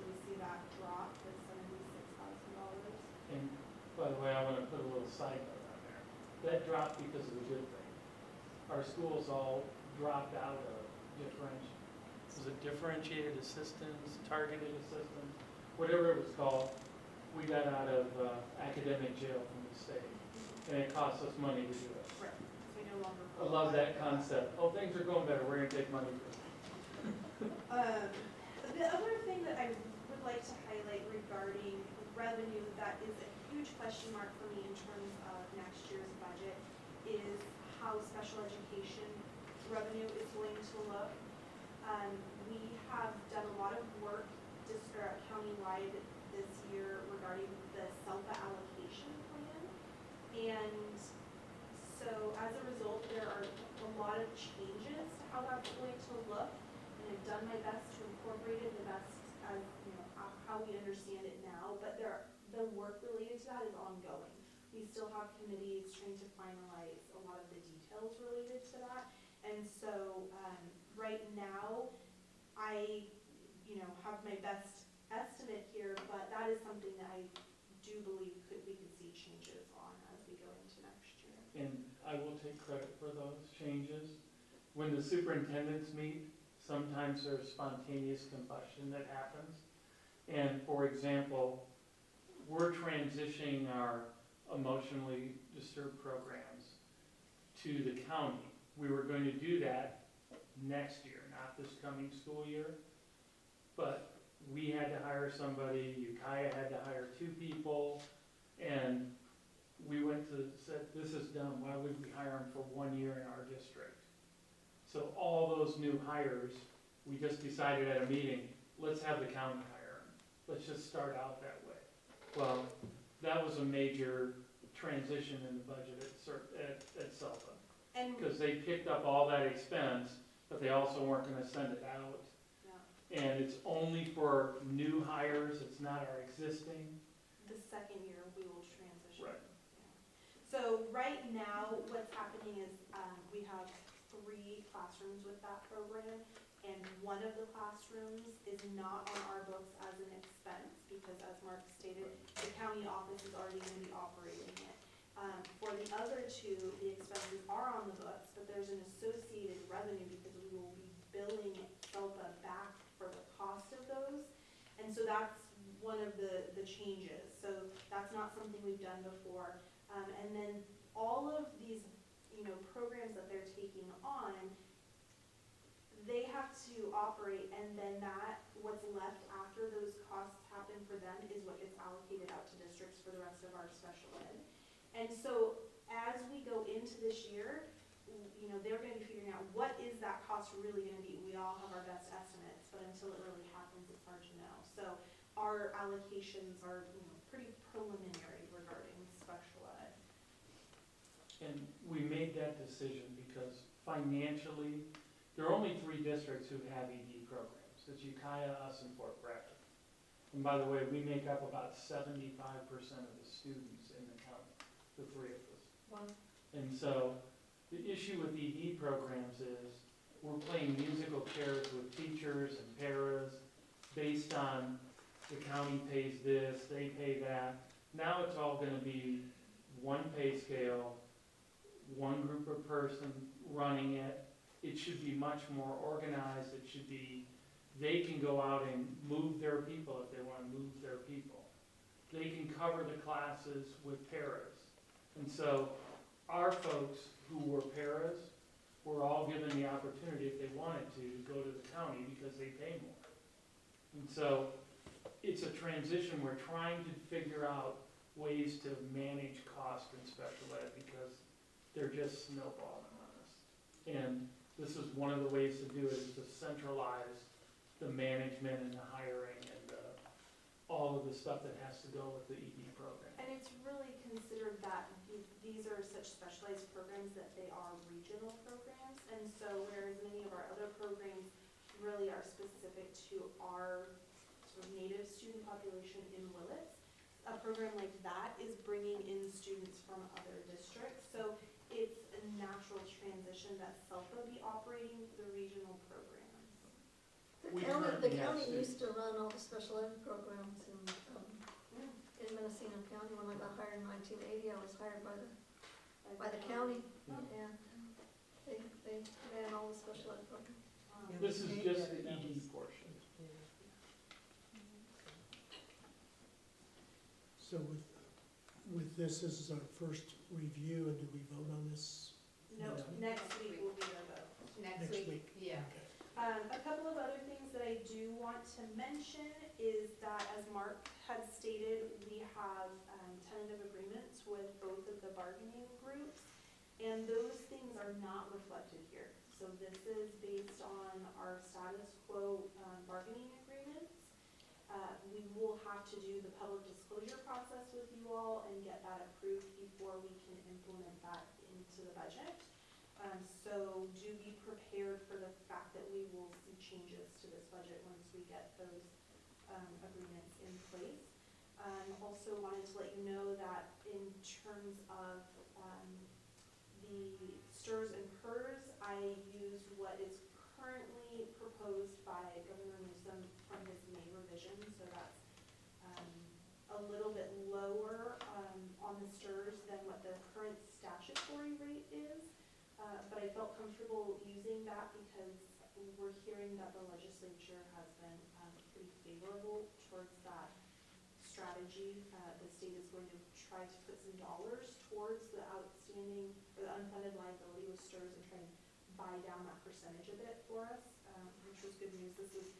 we see that drop to $76,000. And by the way, I want to put a little side note on there. That dropped because of a good thing. Our schools all dropped out of differentiated assistance, targeted assistance, whatever it was called. We got out of academic jail from the state, and it cost us money to do it. Right. So we no longer. I love that concept. Oh, things are going better. We're going to take money from The other thing that I would like to highlight regarding revenue that is a huge question mark for me in terms of next year's budget is how special education revenue is going to look. We have done a lot of work countywide this year regarding the SELPA allocation plan. And so as a result, there are a lot of changes to how that's going to look. And I've done my best to incorporate it the best as, how we understand it now, but the work related to that is ongoing. We still have committees trying to finalize a lot of the details related to that. And so right now, I have my best estimate here, but that is something that I do believe we could see changes on as we go into next year. And I will take credit for those changes. When the superintendents meet, sometimes there's spontaneous combustion that happens. And for example, we're transitioning our emotionally disturbed programs to the county. We were going to do that next year, not this coming school year. But we had to hire somebody, Ukiah had to hire 2 people, and we said, this is dumb, why would we hire them for 1 year in our district? So all those new hires, we just decided at a meeting, let's have the county hire them. Let's just start out that way. Well, that was a major transition in the budget at SELPA. And, Because they picked up all that expense, but they also weren't gonna send it out. yeah, And it's only for new hires, it's not our existing. the second year we will transition. Right. Yeah. So right now, what's happening is, we have 3 classrooms with that program, and one of the classrooms is not on our books as an expense, because as Mark stated, the county office is already gonna be operating it. For the other 2, the expenses are on the books, but there's an associated revenue because we will be billing SELPA back for the cost of those. And so that's one of the changes. So that's not something we've done before. And then all of these, programs that they're taking on, they have to operate, and then what's left after those costs happen for them is what gets allocated out to districts for the rest of our special ed. And so as we go into this year, they're gonna be figuring out what is that cost really gonna be. We all have our best estimates, but until it really happens, it's hard to know. So our allocations are, pretty preliminary regarding special ed. And we made that decision because financially, there are only 3 districts who have ED programs. It's Ukiah, us, and Fort Bragg. And by the way, we make up about 75% of the students in the county, the 3 of us. Wow. And so the issue with ED programs is we're playing musical chairs with teachers and paras based on the county pays this, they pay that. Now it's all gonna be one pay scale, one group of person running it. It should be much more organized. It should be, they can go out and move their people if they wanna move their people. They can cover the classes with paras. And so our folks who were paras were all given the opportunity, if they wanted to go to the county because they pay more. And so it's a transition. We're trying to figure out ways to manage cost in special ed because they're just snowballing on us. And this is one of the ways to do it, is to centralize the management and the hiring and all of the stuff that has to go with the ED program. And it's really considered that these are such specialized programs that they are regional programs. And so whereas many of our other programs really are specific to our sort of native student population in Willits, a program like that is bringing in students from other districts. So it's a natural transition that SELPA be operating the regional programs. We The currently have county students. used to run all the special ed programs in Mendocino County. When I got hired in 1980, I was hired by the county, Yeah. and they ran all the special ed programs. This is just the ED portion. So with this is our first review, and do we vote on this? No, next week will be the vote. Next week, yeah. Okay. A couple of other things that I do want to mention is that, as Mark had stated, we have tentative agreements with both of the bargaining groups, and those things are not reflected here. So this is based on our status quo bargaining agreements. We will have to do the public disclosure process with you all and get that approved before we can implement that into the budget. So do be prepared for the fact that we will see changes to this budget once we get those agreements in place. Also wanted to let you know that in terms of the STRS and PERS, I used what is currently proposed by Governor Newsom from his May revision, so that's a little bit lower on the STRS than what the current statutory rate is. But I felt comfortable using that because we're hearing that the legislature has been pretty favorable towards that strategy. The state is going to try to put some dollars towards the outstanding, or the unfunded liability with STRS and try and buy down that percentage a bit for us, which was good news. This is,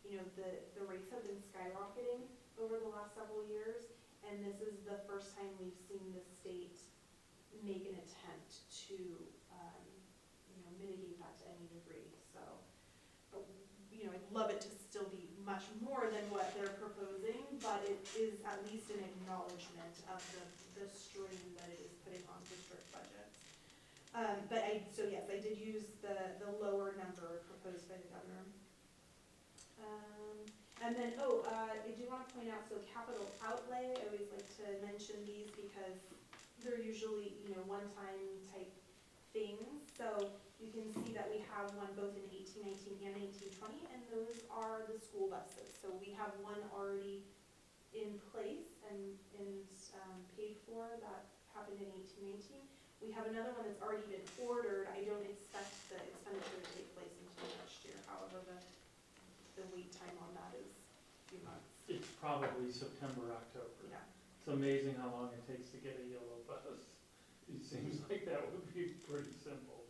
the rates have been skyrocketing over the last several years, and this is the first time we've seen the state make an attempt to, mitigate that to any degree. So, I'd love it to still be much more than what they're proposing, but it is at least an acknowledgement of the strain that it is putting on district budgets. Yes, I did use the lower number proposed by the governor. I do want to point out, so capital outlay, I always like to mention these because they're usually, one-time type things. So you can see that we have one both in 1819 and 1820, and those are the school buses. So we have one already in place and paid for that happened in 1819. We have another one that's already been ordered. I don't expect the expenditure to take place until next year. However, the wait time on that is a few months. It's probably September, October. Yeah. It's amazing how long it takes to get a yellow bus. It seems like that would be pretty simple.